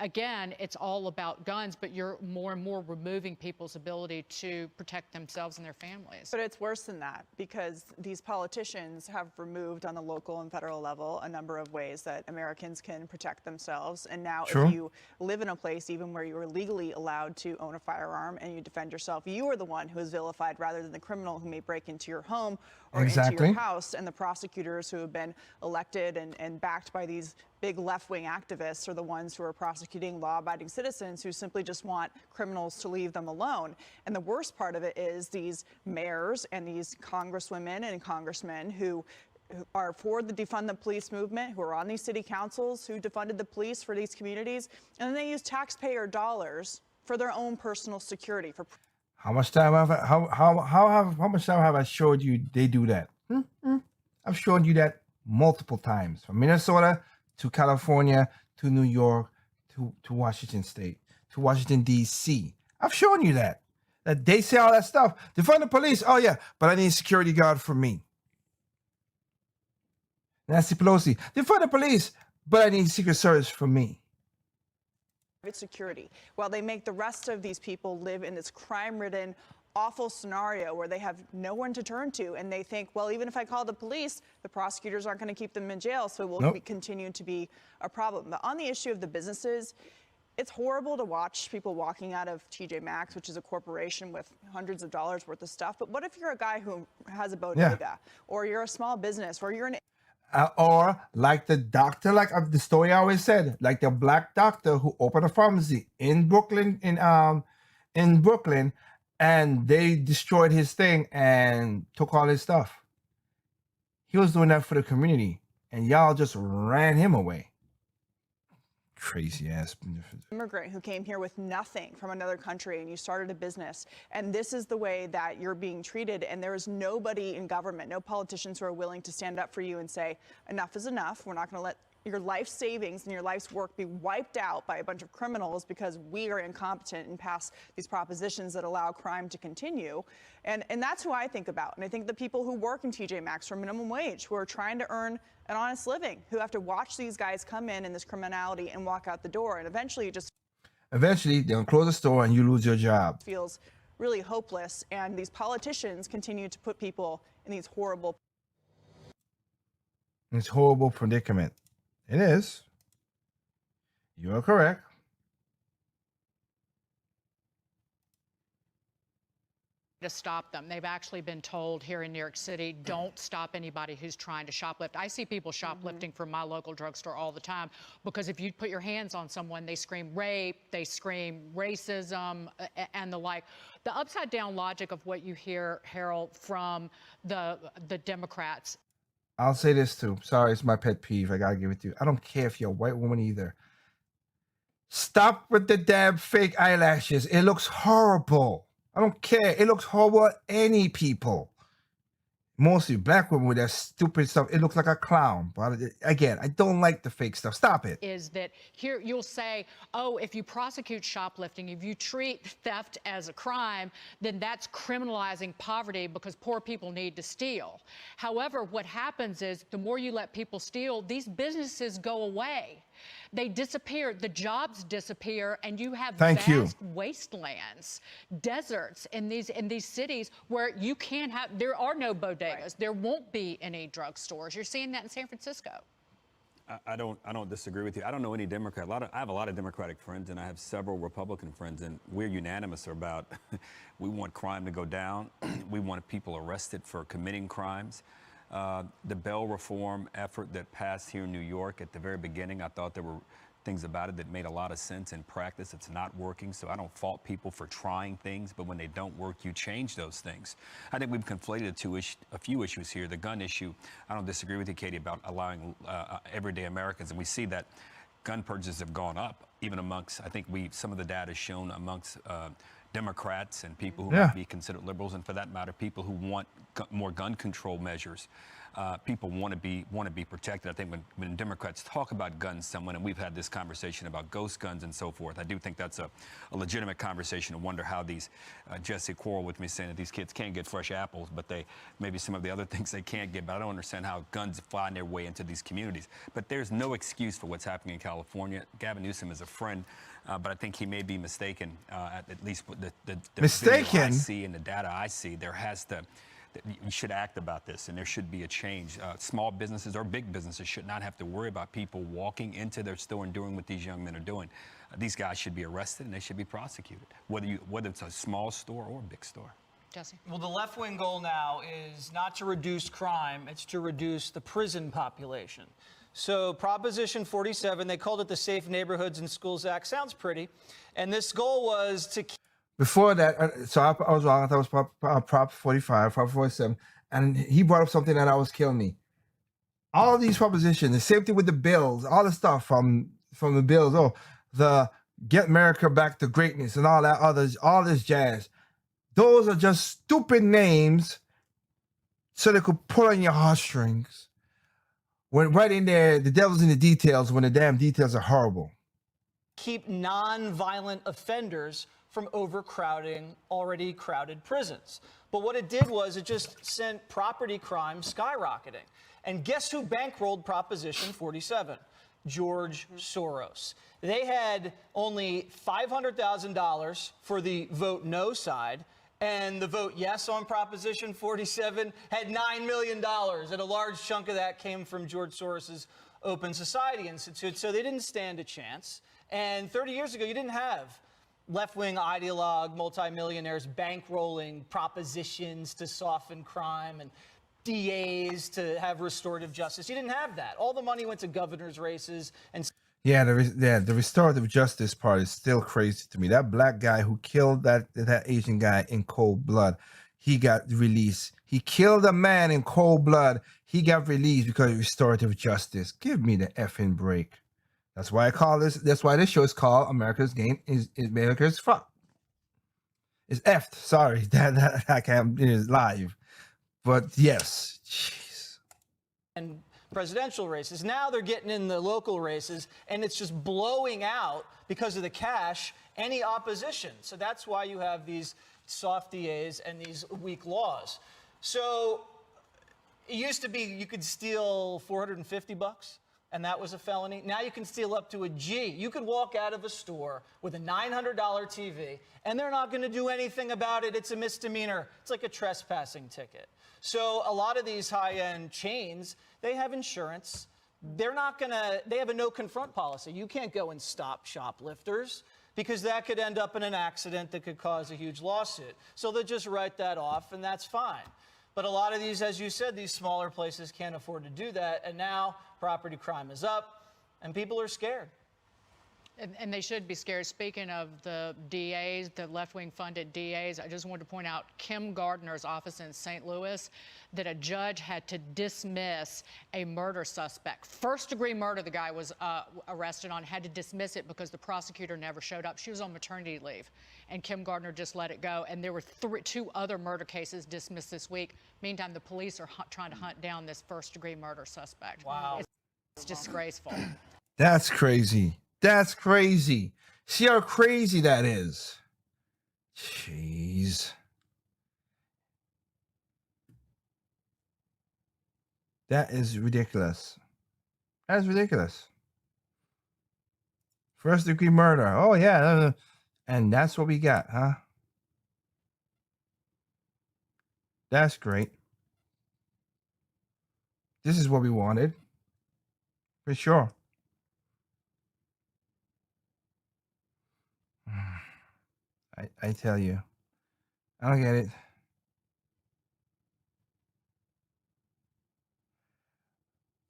again, it's all about guns, but you're more and more removing people's ability to protect themselves and their families. But it's worse than that, because these politicians have removed on the local and federal level a number of ways that Americans can protect themselves. And now if you live in a place even where you are legally allowed to own a firearm and you defend yourself, you are the one who is vilified rather than the criminal who may break into your home or into your house. And the prosecutors who have been elected and backed by these big left-wing activists are the ones who are prosecuting law-abiding citizens who simply just want criminals to leave them alone. And the worst part of it is these mayors and these congresswomen and congressmen who are for the defund the police movement, who are on these city councils, who defunded the police for these communities, and then they use taxpayer dollars for their own personal security. How much time how much time have I showed you they do that? I've shown you that multiple times, from Minnesota to California to New York to Washington State to Washington D.C. I've shown you that they say all that stuff. Defund the police. Oh yeah, but I need a security guard for me. Nancy Pelosi, defund the police, but I need Secret Service for me. Security, while they make the rest of these people live in this crime-ridden, awful scenario where they have no one to turn to, and they think, well, even if I call the police, the prosecutors aren't going to keep them in jail, so it will continue to be a problem. But on the issue of the businesses, it's horrible to watch people walking out of TJ Maxx, which is a corporation with hundreds of dollars worth of stuff. But what if you're a guy who has a bodega, or you're a small business, or you're an or like the doctor, like the story I always said, like the black doctor who opened a pharmacy in Brooklyn, in Brooklyn, and they destroyed his thing and took all his stuff. He was doing that for the community, and y'all just ran him away. Crazy ass immigrant who came here with nothing from another country, and you started a business, and this is the way that you're being treated, and there is nobody in government, no politicians who are willing to stand up for you and say enough is enough. We're not going to let your life savings and your life's work be wiped out by a bunch of criminals because we are incompetent and pass these propositions that allow crime to continue. And that's who I think about. And I think the people who work in TJ Maxx for minimum wage, who are trying to earn an honest living, who have to watch these guys come in this criminality and walk out the door. And eventually they'll close the store and you lose your job. Feels really hopeless. And these politicians continue to put people in these horrible predicament. It is. You are correct. To stop them. They've actually been told here in New York City, don't stop anybody who's trying to shoplift. I see people shoplifting from my local drugstore all the time, because if you put your hands on someone, they scream rape, they scream racism, and the like. The upside down logic of what you hear, Harold, from the Democrats. I'll say this too. Sorry, it's my pet peeve. I gotta give it to you. I don't care if you're a white woman either. Stop with the damn fake eyelashes. It looks horrible. I don't care. It looks horrible at any people. Mostly black women with that stupid stuff. It looks like a clown. But again, I don't like the fake stuff. Stop it. Is that here you'll say, oh, if you prosecute shoplifting, if you treat theft as a crime, then that's criminalizing poverty because poor people need to steal. However, what happens is the more you let people steal, these businesses go away. They disappear, the jobs disappear, and you have vast wastelands, deserts in these cities where you can't have, there are no bodegas, there won't be any drugstores. You're seeing that in San Francisco. I don't disagree with you. I don't know any Democrat. I have a lot of Democratic friends, and I have several Republican friends, and we're unanimous about we want crime to go down. We want people arrested for committing crimes. The bail reform effort that passed here in New York at the very beginning, I thought there were things about it that made a lot of sense. In practice, it's not working, so I don't fault people for trying things, but when they don't work, you change those things. I think we've conflated a few issues here. The gun issue, I don't disagree with you, Katie, about allowing everyday Americans, and we see that gun purchases have gone up, even amongst, I think some of the data has shown amongst Democrats and people who might be considered liberals, and for that matter, people who want more gun control measures. People want to be protected. I think when Democrats talk about guns, and we've had this conversation about ghost guns and so forth, I do think that's a legitimate conversation. I wonder how these Jesse quarreled with me saying that these kids can't get fresh apples, but maybe some of the other things they can't get. But I don't understand how guns find their way into these communities. But there's no excuse for what's happening in California. Gavin Newsom is a friend, but I think he may be mistaken. At least the mistaken. I see and the data I see, you should act about this, and there should be a change. Small businesses or big businesses should not have to worry about people walking into their store and doing what these young men are doing. These guys should be arrested and they should be prosecuted, whether it's a small store or a big store. Jesse? Well, the left-wing goal now is not to reduce crime, it's to reduce the prison population. So Proposition 47, they called it the Safe Neighborhoods and Schools Act. Sounds pretty. And this goal was to keep... Before that, so I was wrong. I thought it was Prop 45, Prop 47, and he brought up something that was killing me. All these propositions, the same thing with the bills, all the stuff from the bills. Oh, the Get America Back to Greatness and all that others, all this jazz. Those are just stupid names, so they could pull on your heartstrings. When right in there, the devil's in the details. When the damn details are horrible. Keep non-violent offenders from overcrowding already crowded prisons. But what it did was it just sent property crime skyrocketing. And guess who bankrolled Proposition 47? George Soros. They had only $500,000 for the vote no side, and the vote yes on Proposition 47 had $9 million, and a large chunk of that came from George Soros's Open Society Institute, so they didn't stand a chance. And 30 years ago, you didn't have left-wing ideologue multimillionaires bankrolling propositions to soften crime and DAs to have restorative justice. You didn't have that. All the money went to governor's races and... Yeah, the restorative justice part is still crazy to me. That black guy who killed that Asian guy in cold blood, he got released. He killed a man in cold blood. He got released because of restorative justice. Give me the effing break. That's why I call this. That's why this show is called America's Game is America's Fuck. It's effed. Sorry, that I can't. It is live, but yes. Jeez. And presidential races. Now they're getting in the local races, and it's just blowing out because of the cash any opposition. So that's why you have these soft DAs and these weak laws. So it used to be you could steal $450. And that was a felony. Now you can steal up to a G. You could walk out of a store with a $900 TV, and they're not going to do anything about it. It's a misdemeanor. It's like a trespassing ticket. So a lot of these high-end chains, they have insurance. They have a no-confront policy. You can't go and stop shoplifters because that could end up in an accident that could cause a huge lawsuit. So they'll just write that off, and that's fine. But a lot of these, as you said, these smaller places can't afford to do that. And now property crime is up and people are scared. And they should be scared. Speaking of the DAs, the left-wing funded DAs, I just wanted to point out Kim Gardner's office in St. Louis, that a judge had to dismiss a murder suspect. First-degree murder the guy was arrested on, had to dismiss it because the prosecutor never showed up. She was on maternity leave, and Kim Gardner just let it go. And there were two other murder cases dismissed this week. Meantime, the police are trying to hunt down this first-degree murder suspect. Wow. It's disgraceful. That's crazy. That's crazy. See how crazy that is. Jeez. That is ridiculous. That's ridiculous. First degree murder. Oh, yeah. And that's what we got, huh? That's great. This is what we wanted. For sure. I tell you, I don't get it.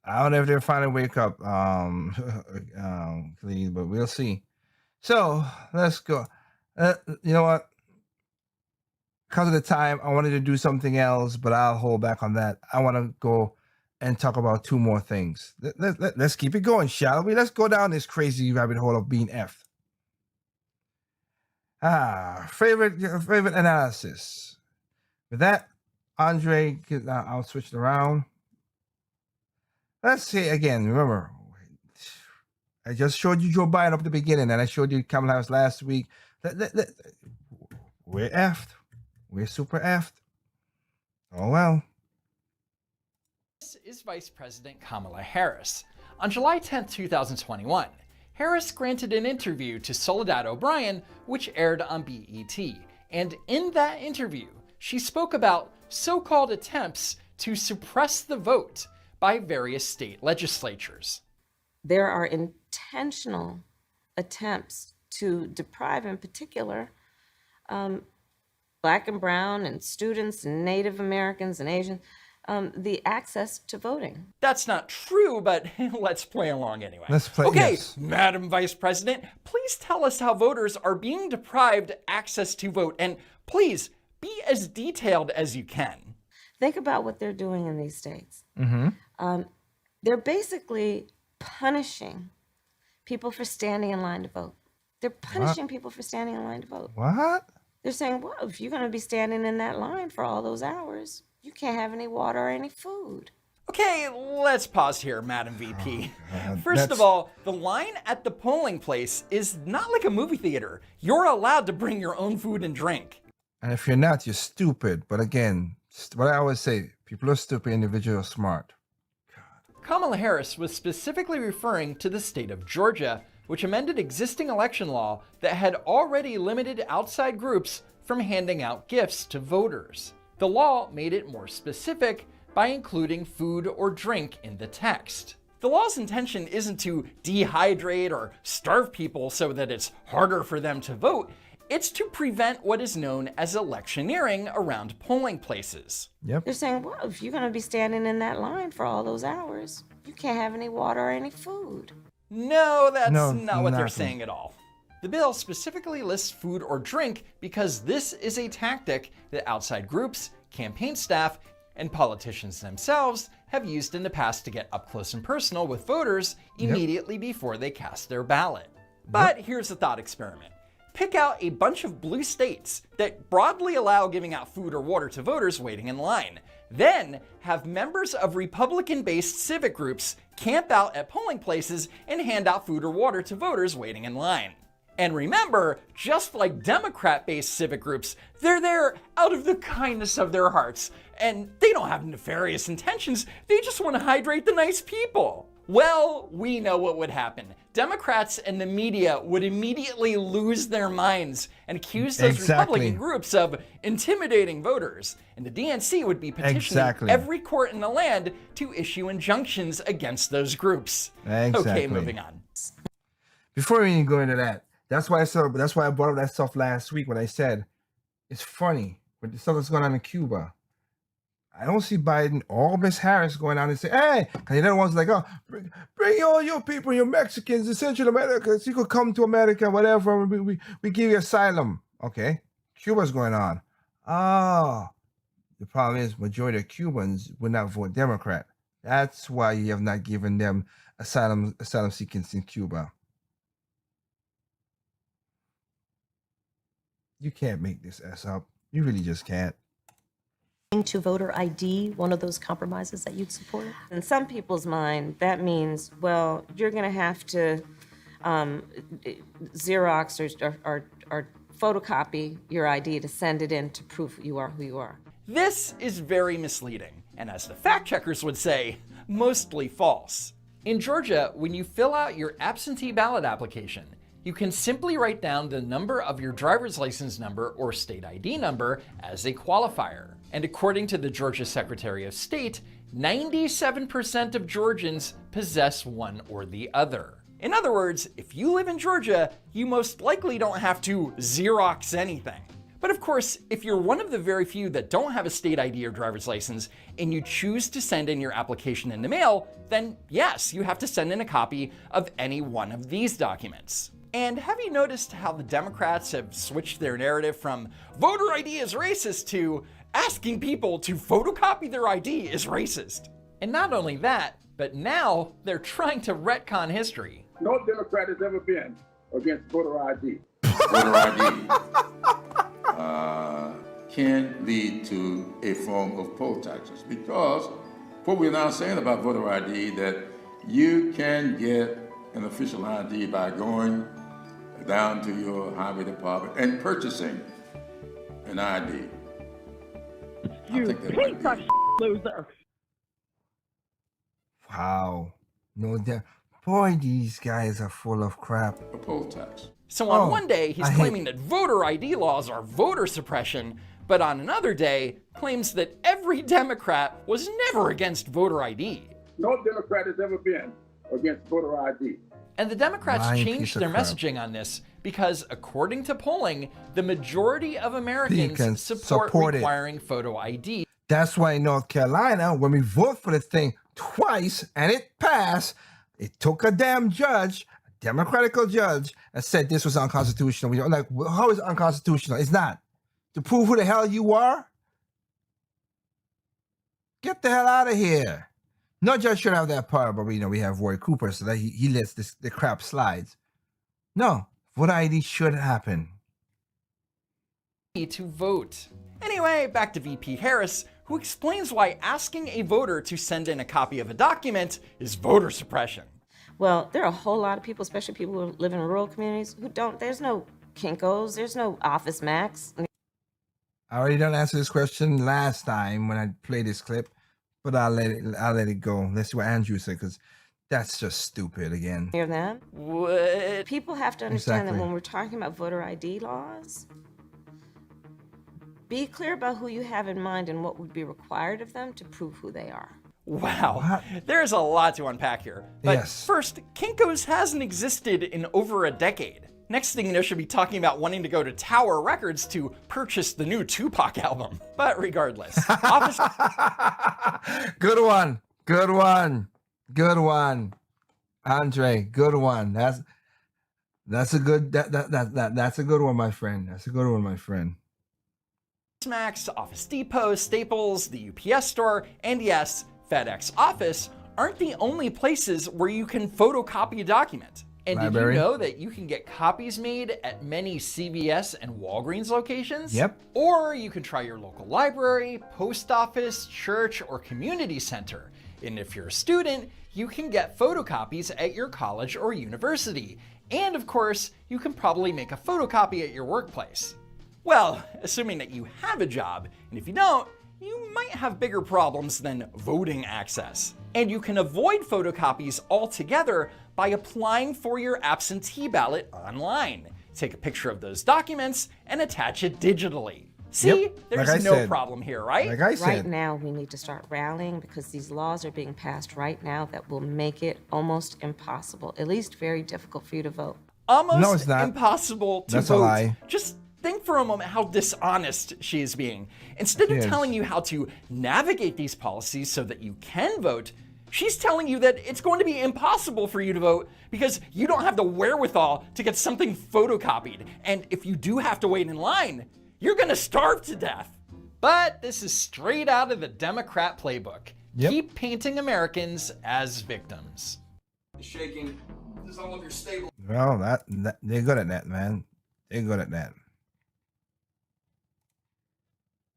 I don't know if they'll finally wake up, Cleve, but we'll see. So let's go. You know what? Because of the time, I wanted to do something else, but I'll hold back on that. I want to go and talk about two more things. Let's keep it going, shall we? Let's go down this crazy rabbit hole of being effed. Favorite analysis. With that, Andre, I'll switch it around. Let's say again, remember, I just showed you Joe Biden up at the beginning, and I showed you Kamala Harris last week. We're effed. We're super effed. Oh, well. This is Vice President Kamala Harris. On July 10, 2021, Harris granted an interview to Soledad O'Brien, which aired on BET. And in that interview, she spoke about so-called attempts to suppress the vote by various state legislatures. There are intentional attempts to deprive, in particular, Black and brown and students and Native Americans and Asians, the access to voting. That's not true, but let's play along anyway. Let's play. Okay, yes. Madam Vice President, please tell us how voters are being deprived access to vote, and please be as detailed as you can. Think about what they're doing in these states. Mm-hmm. They're basically punishing people for standing in line to vote. They're punishing people for standing in line to vote. What? They're saying, well, if you're going to be standing in that line for all those hours, you can't have any water or any food. Okay, let's pause here, Madam VP. God, First of all, the line at the polling place is not like a movie theater. You're allowed to bring your own food and drink. And if you're not, you're stupid. But again, what I always say, people are stupid, individuals are smart. Kamala Harris was specifically referring to the state of Georgia, which amended existing election law that had already limited outside groups from handing out gifts to voters. The law made it more specific by including food or drink in the text. The law's intention isn't to dehydrate or starve people so that it's harder for them to vote. It's to prevent what is known as electioneering around polling places. Yep. They're saying, well, if you're going to be standing in that line for all those hours, you can't have any water or any food. No, that's not what they're nothing. saying at all. The bill specifically lists food or drink because this is a tactic that outside groups, campaign staff, and politicians themselves have used in the past to get up close and personal with voters immediately before they cast their ballot. But here's a thought experiment. Pick out a bunch of blue states that broadly allow giving out food or water to voters waiting in line. Then have members of Republican-based civic groups camp out at polling places and hand out food or water to voters waiting in line. And remember, just like Democrat-based civic groups, they're there out of the kindness of their hearts. And they don't have nefarious intentions, they just want to hydrate the nice people. Well, we know what would happen. Democrats and the media would immediately lose their minds and accuse those Republican groups of intimidating voters. And the DNC would be petitioning every court in the land to issue injunctions against those groups. Okay, moving on. Before we even go into that, that's why I brought up that stuff last week when I said it's funny with the stuff that's going on in Cuba. I don't see Biden or Miss Harris going out and say, hey, because they're the ones like, oh, bring all your people, your Mexicans, the Central Americans, you could come to America, whatever, we give you asylum. Okay, Cuba's going on. Oh, the problem is majority of Cubans would not vote Democrat. That's why you have not given them asylum seekers in Cuba. You can't make this ass up. You really just can't. To voter ID, one of those compromises that you'd support? In some people's mind, that means, well, you're going to have to Xerox or photocopy your ID to send it in to prove you are who you are. This is very misleading, and as the fact checkers would say, mostly false. In Georgia, when you fill out your absentee ballot application, you can simply write down the number of your driver's license number or state ID number as a qualifier. And according to the Georgia Secretary of State, 97% of Georgians possess one or the other. In other words, if you live in Georgia, you most likely don't have to Xerox anything. But of course, if you're one of the very few that don't have a state ID or driver's license, and you choose to send in your application in the mail, then yes, you have to send in a copy of any one of these documents. And have you noticed how the Democrats have switched their narrative from voter ID is racist to asking people to photocopy their ID is racist? And not only that, but now they're trying to retcon history. No Democrat has ever been against voter ID. Voter ID can lead to a form of poll taxes, because what we're now saying about voter ID, that you can get an official ID by going down to your highway department and purchasing an ID. You piece of loser. Wow. No doubt. Boy, these guys are full of crap. A poll tax. So on one day, he's claiming that voter ID laws are voter suppression, but on another day, claims that every Democrat was never against voter ID. No Democrat has ever been against voter ID. And the Democrats Lying changed piece of their crap. messaging on this because, according to polling, the majority of They Americans can support it. requiring photo ID. That's why in North Carolina, when we vote for the thing twice and it passed, it took a damn judge, a Democratical judge, and said this was unconstitutional. We're like, well, how is it unconstitutional? It's not. To prove who the hell you are? Get the hell out of here. No judge should have that power, but we have Roy Cooper, so that he lets the crap slides. No, voter ID should happen. To vote. Anyway, back to VP Harris, who explains why asking a voter to send in a copy of a document is voter suppression. Well, there are a whole lot of people, especially people who live in rural communities, who don't, there's no Kinkos, there's no Office Max. I already done answer this question last time when I played this clip, but I'll let it go. Let's see what Andrew said, because that's just stupid again. Hear them? What? People have to understand Exactly. that when we're talking about voter ID laws, be clear about who you have in mind and what would be required of them to prove who they are. Wow, there's a lot to unpack here. But Yes. first, Kinko's hasn't existed in over a decade. Next thing you know, she'll be talking about wanting to go to Tower Records to purchase the new Tupac album. But regardless, Office Good one. Good one. Good one. Andre, good one. That's a good that's a good one, my friend. That's a good one, my friend. Max, Office Depot, Staples, the UPS store, and yes, FedEx Office aren't the only places where you can photocopy a document. And Library. did you know that you can get copies made at many CVS and Walgreens locations? Yep. Or you can try your local library, post office, church, or community center. And if you're a student, you can get photocopies at your college or university. And of course, you can probably make a photocopy at your workplace. Well, assuming that you have a job, and if you don't, you might have bigger problems than voting access. And you can avoid photocopies altogether by applying for your absentee ballot online. Take a picture of those documents and attach it digitally. See, Yep, there's like I no said. problem here, right? Like I Right said. now, we need to start rallying because these laws are being passed right now that will make it almost impossible, at least very difficult for you to vote. Almost No, it's not. impossible to That's a vote. lie. Just think for a moment how dishonest she is being. Instead of Yes. telling you how to navigate these policies so that you can vote, she's telling you that it's going to be impossible for you to vote because you don't have the wherewithal to get something photocopied. And if you do have to wait in line, you're going to starve to death. But this is straight out of the Democrat playbook. Yep. Keep painting Americans as victims. Shaking. This is all of your stable. Well, that they're good at that, man. They're good at that.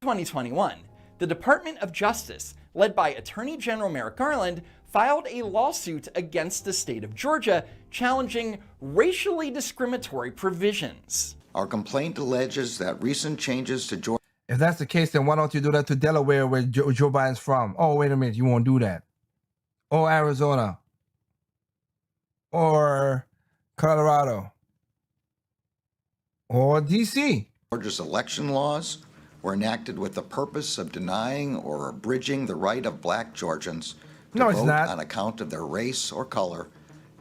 2021, the Department of Justice, led by Attorney General Merrick Garland, filed a lawsuit against the state of Georgia challenging racially discriminatory provisions. Our complaint alleges that recent changes to Georgia. If that's the case, then why don't you do that to Delaware, where Joe Biden's from? Oh, wait a minute, you won't do that. Or Arizona. Or Colorado. Or DC. Georgia's election laws were enacted with the purpose of denying or abridging the right of black Georgians to No, it's vote not. on account of their race or color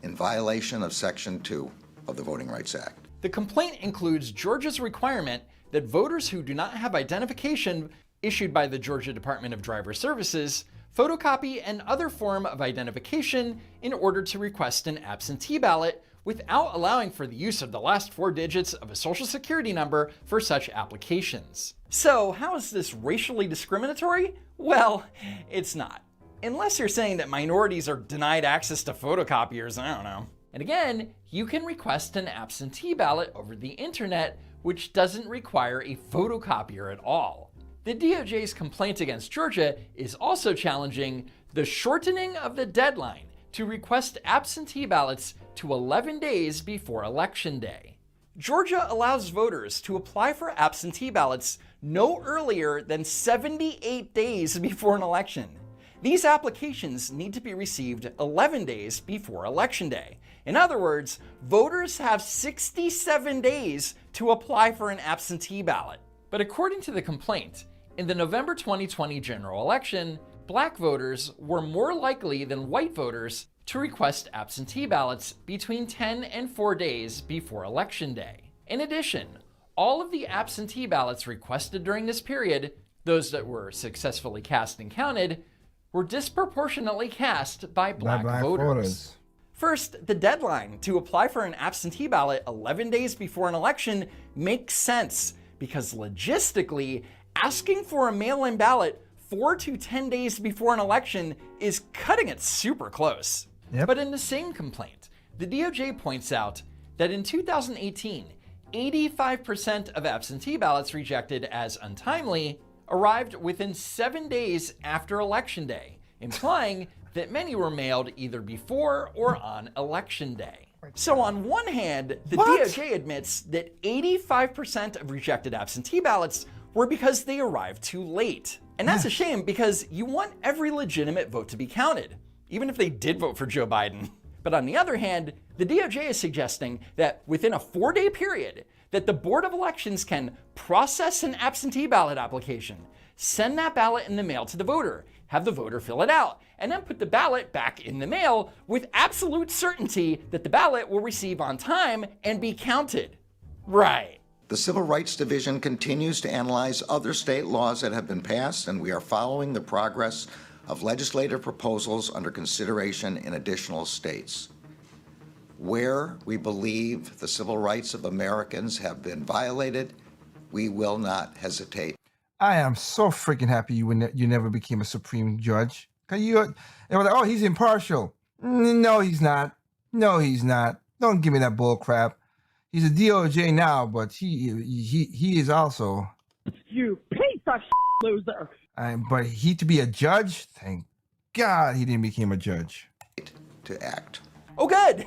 in violation of Section 2 of the Voting Rights Act. The complaint includes Georgia's requirement that voters who do not have identification issued by the Georgia Department of Driver Services photocopy and other form of identification in order to request an absentee ballot without allowing for the use of the last 4 digits of a social security number for such applications. So how is this racially discriminatory? Well, it's not. Unless you're saying that minorities are denied access to photocopiers, I don't know. And again, you can request an absentee ballot over the internet, which doesn't require a photocopier at all. The DOJ's complaint against Georgia is also challenging the shortening of the deadline to request absentee ballots to 11 days before Election Day. Georgia allows voters to apply for absentee ballots no earlier than 78 days before an election. These applications need to be received 11 days before Election Day. In other words, voters have 67 days to apply for an absentee ballot. But according to the complaint, in the November 2020 general election, black voters were more likely than white voters to request absentee ballots between 10 and 4 days before Election Day. In addition, all of the absentee ballots requested during this period, those that were successfully cast and counted, were disproportionately cast by black voters. First, the deadline to apply for an absentee ballot 11 days before an election makes sense because logistically, asking for a mail-in ballot 4 to 10 days before an election is cutting it super close. Yep. But in the same complaint, the DOJ points out that in 2018, 85% of absentee ballots rejected as untimely arrived within 7 days after Election Day, implying that many were mailed either before or on Election Day. So on one hand, the DOJ admits that 85% of rejected absentee ballots were because they arrived too late. And that's a shame because you want every legitimate vote to be counted, even if they did vote for Joe Biden. But on the other hand, the DOJ is suggesting that within a 4-day period, that the Board of Elections can process an absentee ballot application, send that ballot in the mail to the voter, have the voter fill it out, and then put the ballot back in the mail with absolute certainty that the ballot will receive on time and be counted. Right. The Civil Rights Division continues to analyze other state laws that have been passed, and we are following the progress of legislative proposals under consideration in additional states. Where we believe the civil rights of Americans have been violated, we will not hesitate. I am so freaking happy you never became a Supreme Judge. Cause they were like, oh, he's impartial. No, he's not. No, he's not. Don't give me that bull crap. He's a DOJ now, but he is also. You piece of loser. But he to be a judge, thank God he didn't become a judge. To act. Oh, good.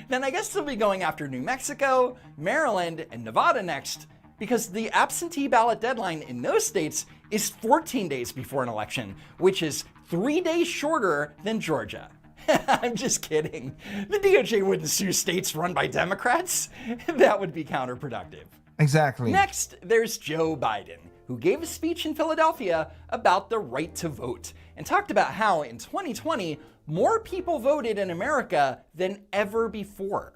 Then I guess they'll be going after New Mexico, Maryland, and Nevada next, because the absentee ballot deadline in those states is 14 days before an election, which is 3 days shorter than Georgia. I'm just kidding. The DOJ wouldn't sue states run by Democrats. That would be counterproductive. Exactly. Next, there's Joe Biden, who gave a speech in Philadelphia about the right to vote and talked about how in 2020, more people voted in America than ever before.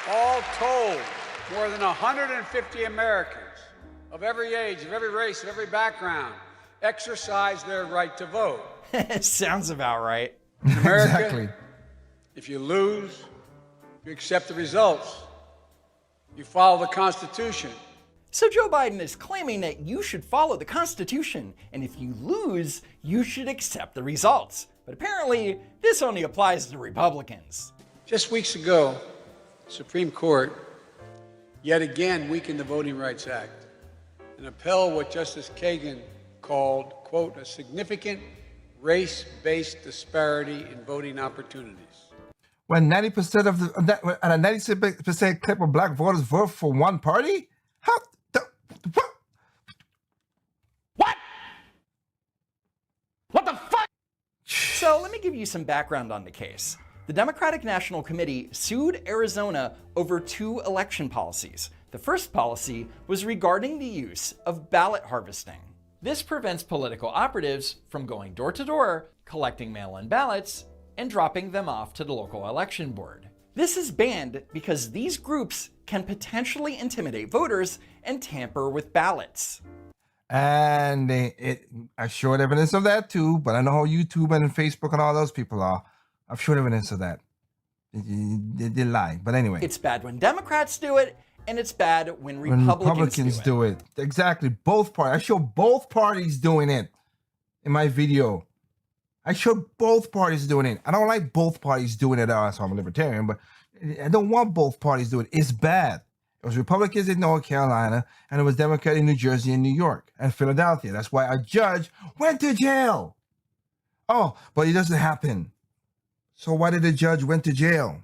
All told, more than 150 Americans of every age, of every race, of every background exercise their right to vote. Sounds about right. In America, Exactly. if you lose, you accept the results. You follow the Constitution. So Joe Biden is claiming that you should follow the Constitution, and if you lose, you should accept the results. But apparently, this only applies to Republicans. Just weeks ago, the Supreme Court yet again weakened the Voting Rights Act and upheld what Justice Kagan called, quote, a significant race-based disparity in voting opportunities. When 90% of a 96% clip of black voters vote for one party? How What the fuck? So let me give you some background on the case. The Democratic National Committee sued Arizona over 2 election policies. The first policy was regarding the use of ballot harvesting. This prevents political operatives from going door to door, collecting mail-in ballots, and dropping them off to the local election board. This is banned because these groups can potentially intimidate voters and tamper with ballots. And I showed evidence of that too, but I know how YouTube and Facebook and all those people are. I've showed evidence of that. They lie, but anyway. It's bad when Democrats do it, and it's bad when Republicans do it. Exactly, both parties. I show both parties doing it in my video. I showed both parties doing it. I don't like both parties doing it. So I'm a libertarian, but I don't want both parties doing it. It's bad. It was Republicans in North Carolina, and it was Democrats in New Jersey and New York and Philadelphia. That's why a judge went to jail. Oh, but it doesn't happen. So why did the judge went to jail?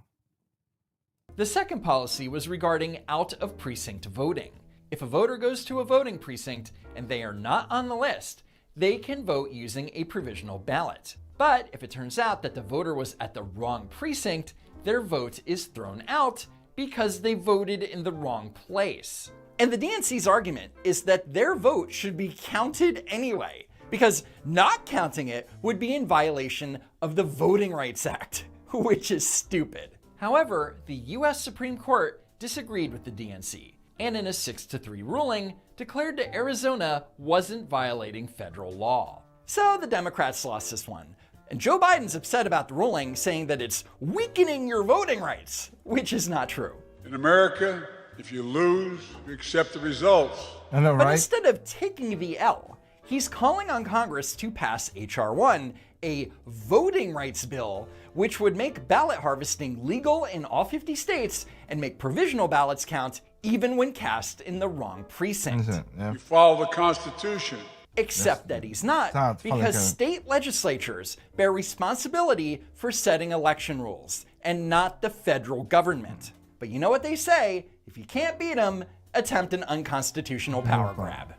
The second policy was regarding out-of-precinct voting. If a voter goes to a voting precinct and they are not on the list, they can vote using a provisional ballot. But if it turns out that the voter was at the wrong precinct, their vote is thrown out because they voted in the wrong place. And the DNC's argument is that their vote should be counted anyway, because not counting it would be in violation of the Voting Rights Act, which is stupid. However, the US Supreme Court disagreed with the DNC, and in a 6-3 ruling, declared that Arizona wasn't violating federal law. So the Democrats lost this one. And Joe Biden's upset about the ruling, saying that it's weakening your voting rights, which is not true. In America, if you lose, you accept the results. I know, right? But instead of taking the L, he's calling on Congress to pass H.R. 1, a voting rights bill, which would make ballot harvesting legal in all 50 states and make provisional ballots count even when cast in the wrong precinct. You follow the Constitution. Except that he's not, because state legislatures bear responsibility for setting election rules, and not the federal government. But you know what they say, if you can't beat them, attempt an unconstitutional power grab.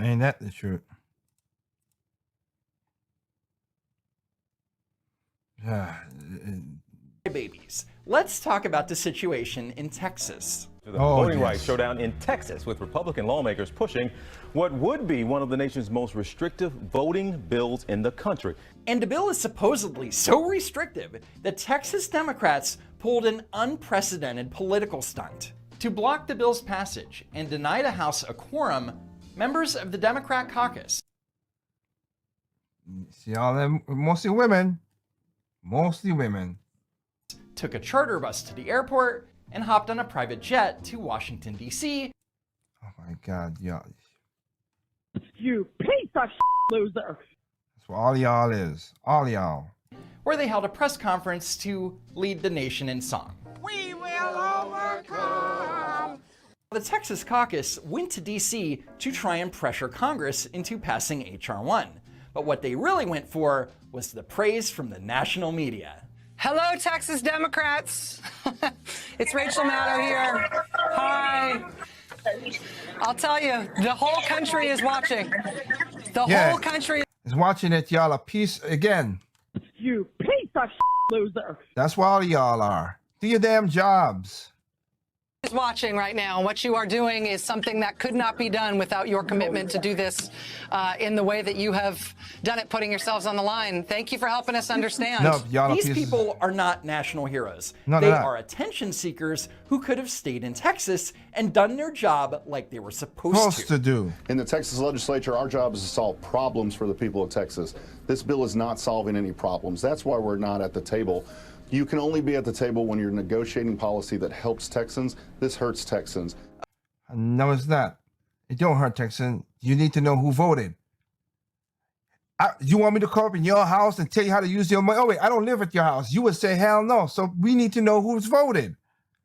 Ain't that the truth? Babies. Let's talk about the situation in Texas. The voting rights showdown in Texas, with Republican lawmakers pushing what would be one of the nation's most restrictive voting bills in the country. And the bill is supposedly so restrictive that Texas Democrats pulled an unprecedented political stunt. To block the bill's passage and deny the House a quorum, members of the Democrat caucus, see all them, mostly women, took a charter bus to the airport and hopped on a private jet to Washington, D.C. Oh my God, y'all. You piece of loser. That's what all y'all is. All y'all. Where they held a press conference to lead the nation in song. We will overcome. The Texas caucus went to D.C. to try and pressure Congress into passing H.R. 1. But what they really went for was the praise from the national media. Hello, Texas Democrats. It's Rachel Maddow here. Hi. I'll tell you, the whole country is watching. The whole country is watching it, y'all. A piece again. You piece of loser. That's what all y'all are. Do your damn jobs. is watching right now. What you are doing is something that could not be done without your commitment to do this in the way that you have done it, putting yourselves on the line. Thank you for helping us understand. No, these people are not national heroes. No, they they're not. are attention seekers who could have stayed in Texas and done their job like they were supposed to do. In the Texas legislature, our job is to solve problems for the people of Texas. This bill is not solving any problems. That's why we're not at the table. You can only be at the table when you're negotiating policy that helps Texans. This hurts Texans. No, it's not. It don't hurt Texans. You need to know who voted. You want me to call up in your house and tell you how to use your money? Oh, wait, I don't live at your house. You would say, hell no. So we need to know who's voted.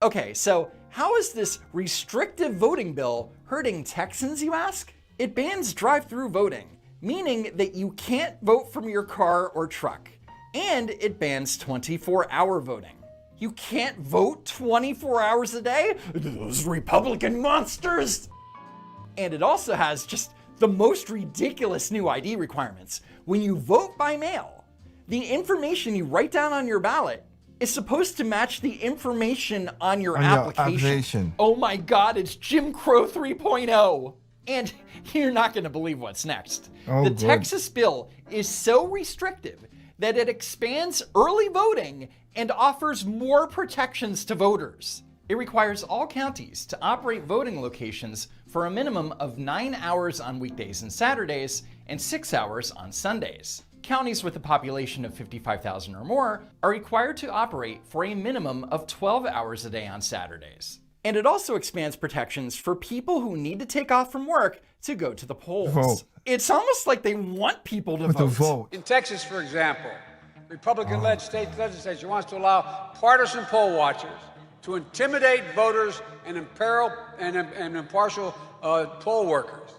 Okay, so how is this restrictive voting bill hurting Texans, you ask? It bans drive-through voting, meaning that you can't vote from your car or truck. And it bans 24-hour voting. You can't vote 24 hours a day? Those Republican monsters! And it also has just the most ridiculous new ID requirements. When you vote by mail, the information you write down on your ballot is supposed to match the information on your application. Oh my God, it's Jim Crow 3.0. And you're not gonna believe what's next. Oh, the good. Texas bill is so restrictive that it expands early voting and offers more protections to voters. It requires all counties to operate voting locations for a minimum of 9 hours on weekdays and Saturdays and 6 hours on Sundays. Counties with a population of 55,000 or more are required to operate for a minimum of 12 hours a day on Saturdays. And it also expands protections for people who need to take off from work to go to the polls. Vote. It's almost like they want people to vote. In Texas, for example, Republican-led state legislature wants to allow partisan poll watchers to intimidate voters and imperil and impartial poll workers.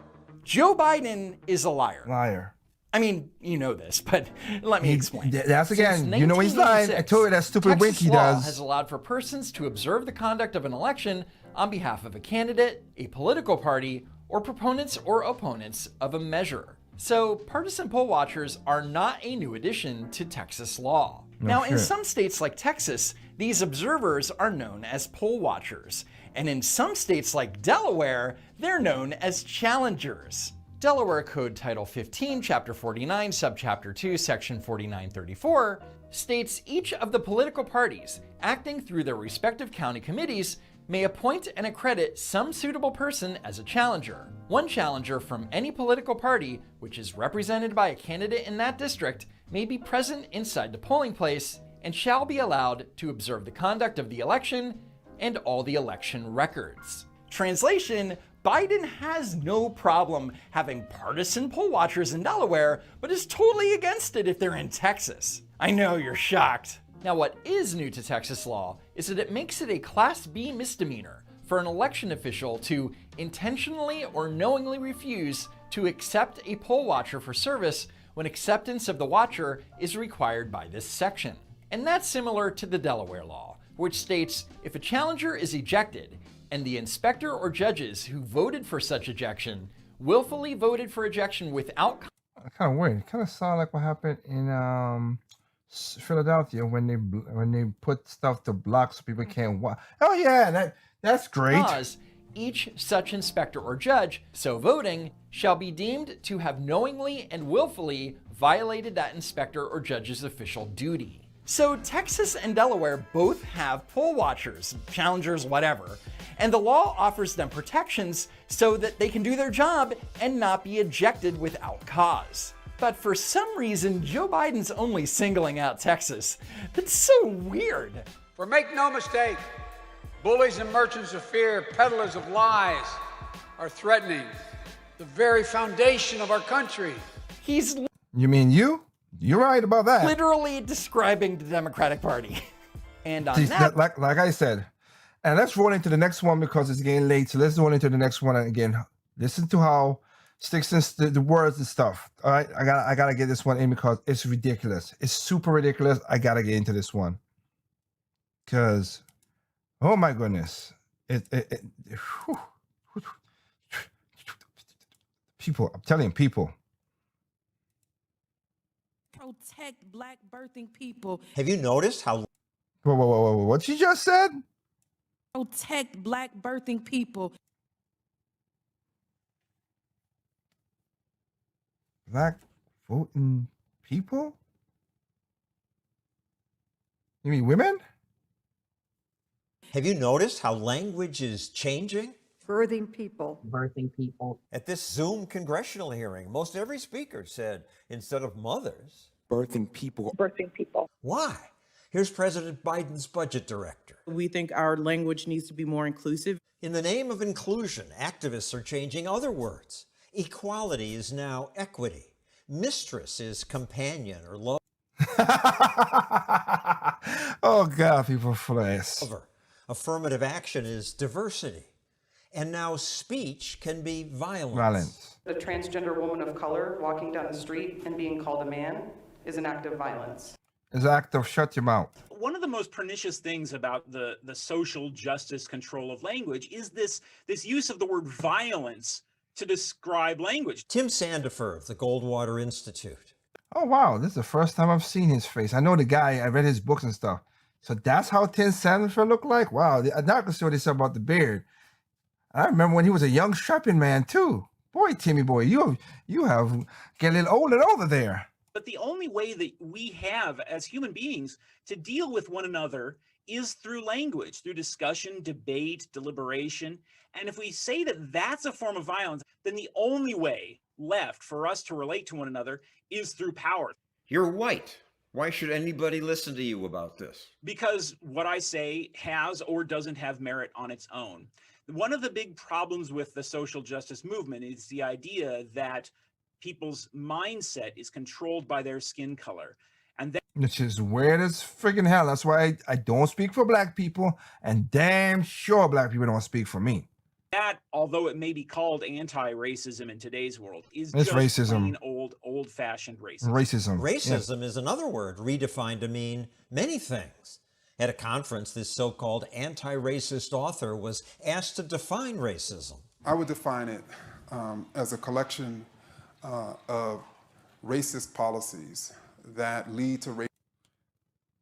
Joe Biden is a liar. Liar. I mean, you know this, but let me explain. That's again, Since you know he's lying. I 1986, told you that stupid wink Texas he law does. has allowed for persons to observe the conduct of an election on behalf of a candidate, a political party, or proponents or opponents of a measure. So partisan poll watchers are not a new addition to Texas law. Now, in some states like Texas, these observers are known as poll watchers. And in some states like Delaware, they're known as challengers. Delaware Code Title 15, Chapter 49, Subchapter 2, Section 4934 states each of the political parties, acting through their respective county committees, may appoint and accredit some suitable person as a challenger. One challenger from any political party which is represented by a candidate in that district may be present inside the polling place and shall be allowed to observe the conduct of the election and all the election records. Translation: Biden has no problem having partisan poll watchers in Delaware, but is totally against it if they're in Texas. I know you're shocked. Now, what is new to Texas law is that it makes it a Class B misdemeanor for an election official to intentionally or knowingly refuse to accept a poll watcher for service when acceptance of the watcher is required by this section. And that's similar to the Delaware law, which states if a challenger is ejected, and the inspector or judges who voted for such ejection willfully voted for ejection without... Kind of weird. It kind of sounded like what happened in Philadelphia when they put stuff to block so people can't watch. Oh yeah, that's great. Cause, each such inspector or judge so voting shall be deemed to have knowingly and willfully violated that inspector or judge's official duty. So Texas and Delaware both have poll watchers, challengers, whatever, and the law offers them protections so that they can do their job and not be ejected without cause. But for some reason, Joe Biden's only singling out Texas. That's so weird. For make no mistake, bullies and merchants of fear, peddlers of lies, are threatening the very foundation of our country. He's... You mean you? You're right about that. Literally describing the Democratic Party. And on See, that... like I said, and let's roll into the next one because it's getting late. So let's roll into the next one. And again, listen to how sticks in the words and stuff. All right, I gotta get this one in because it's ridiculous. It's super ridiculous. I gotta get into this one because, oh my goodness, people. I'm telling you, people. Protect black birthing people. Have you noticed how... Whoa, what you just said? Protect black birthing people. Black voting people? You mean women? Have you noticed how language is changing? Birthing people. Birthing people. At this Zoom congressional hearing, most every speaker said, instead of mothers, birthing people. Birthing people. Why? Here's President Biden's budget director. We think our language needs to be more inclusive. In the name of inclusion, activists are changing other words. Equality is now equity. Mistress is companion or love. Oh God, people flesh. Affirmative action is diversity. And now speech can be violence. A transgender woman of color walking down the street and being called a man is an act of violence. It's an act of shut your mouth. One of the most pernicious things about the social justice control of language is this use of the word violence to describe language. Tim Sandifer of the Goldwater Institute. Oh wow, this is the first time I've seen his face. I know the guy. I read his books and stuff. So that's how Tim Sandifer looked like. Wow, now I can see what they said about the beard. I remember when he was a young strapping man too. Boy, Timmy boy, you have get a little old and older there. But the only way that we have as human beings to deal with one another is through language, through discussion, debate, deliberation. And if we say that that's a form of violence, then the only way left for us to relate to one another is through power. You're white. Why should anybody listen to you about this? Because what I say has or doesn't have merit on its own. One of the big problems with the social justice movement is the idea that people's mindset is controlled by their skin color. And that Which is weird as freaking hell. That's why I don't speak for black people, and damn sure black people don't speak for me. that, although it may be called anti-racism in today's world, is It's just racism. plain old-fashioned racism. Racism is another word redefined to mean many things. At a conference, this so-called anti-racist author was asked to define racism. I would define it as a collection of racist policies that lead to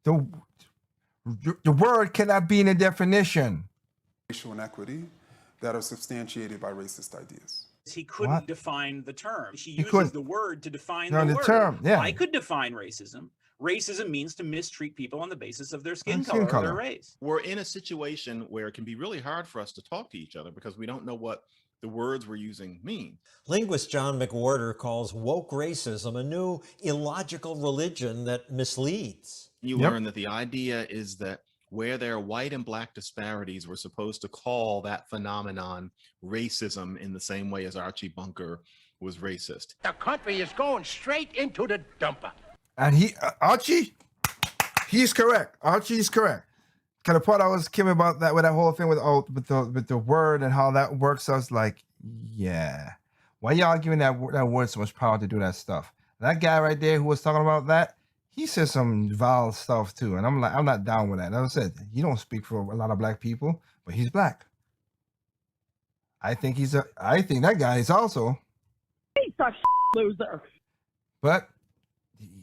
the word cannot be in a definition. racial inequity that are substantiated by racist ideas. He couldn't What? define the term. He He uses couldn't. the word to define No, the the word. term, yeah. I could define racism. Racism means to mistreat people on the basis of their skin Skin color or their color. race. We're in a situation where it can be really hard for us to talk to each other because we don't know what the words we're using mean. Linguist John McWhorter calls woke racism a new illogical religion that misleads. You learn that the idea is that where there are white and black disparities, we're supposed to call that phenomenon racism in the same way as Archie Bunker was racist. The country is going straight into the dumper. And Archie, he's correct. Archie is correct. Kind of part I was kidding about that with that whole thing with the word and how that works. I was like, yeah, why y'all giving that word so much power to do that stuff? That guy right there who was talking about that, he said some vile stuff too, and I'm like, I'm not down with that. As I said, he don't speak for a lot of black people, but he's black. I think that guy is also, Piece of loser. but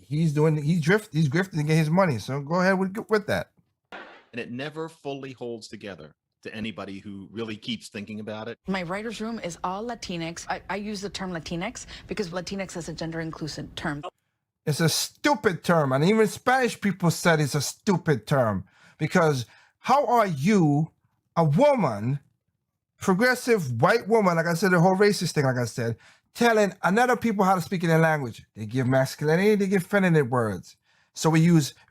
he's grifting to get his money. So go ahead with that. And it never fully holds together to anybody who really keeps thinking about it. My writer's room is all Latinx. I use the term Latinx because Latinx is a gender inclusive term. It's a stupid term, and even Spanish people said it's a stupid term because how are you, a woman, progressive white woman, like I said, the whole racist thing, like I said, telling another people how to speak in their language? They give masculinity, they give feminine words. So we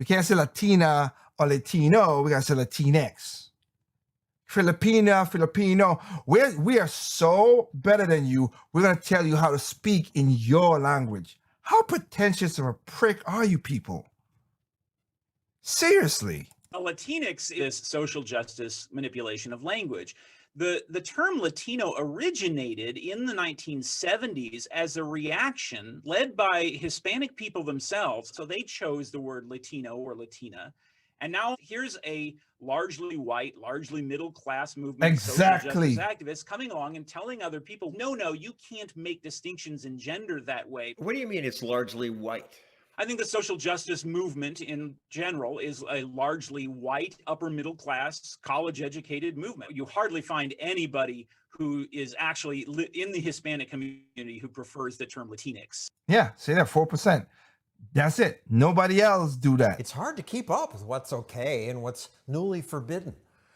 can't say Latina or Latino, we gotta say Latinx. Filipino. We are so better than you. We're gonna tell you how to speak in your language. How pretentious of a prick are you people? Seriously. A Latinx is social justice manipulation of language. The term Latino originated in the 1970s as a reaction led by Hispanic people themselves. So they chose the word Latino or Latina. And now here's a largely white, largely middle-class movement of social justice activists coming along and telling other people, no, you can't make distinctions in gender that way. What do you mean it's largely white? I think the social justice movement in general is a largely white, upper middle class, college educated movement. You hardly find anybody who is actually in the Hispanic community who prefers the term Latinx. Yeah, say that 4%. That's it. Nobody else do that. It's hard to keep up with what's okay and what's newly forbidden.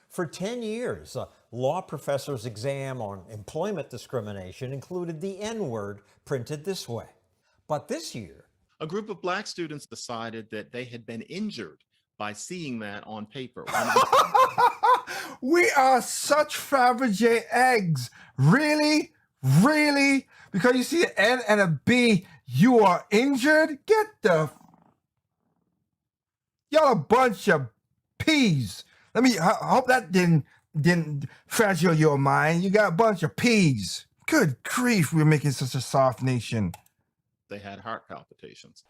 For 10 years, a law professor's exam on employment discrimination included the N-word printed this way. But this year, a group of black students decided that they had been injured by seeing that on paper. We are such Fabergé eggs. Really? Really? Because you see an N and a B, you are injured? Get the... Y'all a bunch of peas. I hope that didn't fragile your mind. You got a bunch of peas. Good grief, we're making such a soft nation. They had heart palpitations.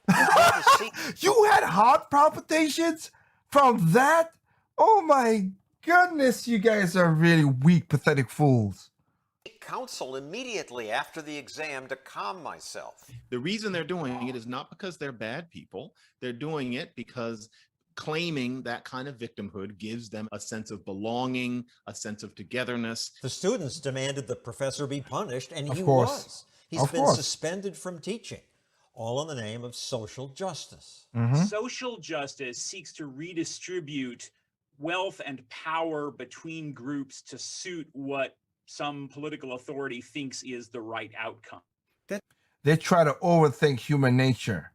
You had heart palpitations from that? Oh my goodness, you guys are really weak, pathetic fools. counsel immediately after the exam to calm myself. The reason they're doing it is not because they're bad people. They're doing it because claiming that kind of victimhood gives them a sense of belonging, a sense of togetherness. The students demanded the professor be punished, and he course. was. He's been suspended from teaching, all in the name of social justice. Social justice seeks to redistribute wealth and power between groups to suit what some political authority thinks is the right outcome. They try to overthink human nature.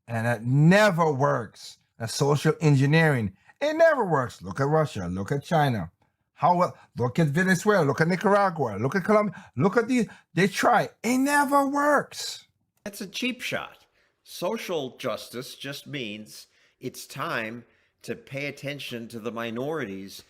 And that never works. That's social engineering. It never works. Look at Russia. Look at China. Look at Venezuela. Look at Nicaragua. Look at Colombia. Look at these. They try. It never works. That's a cheap shot. Social justice just means it's time to pay attention to the minorities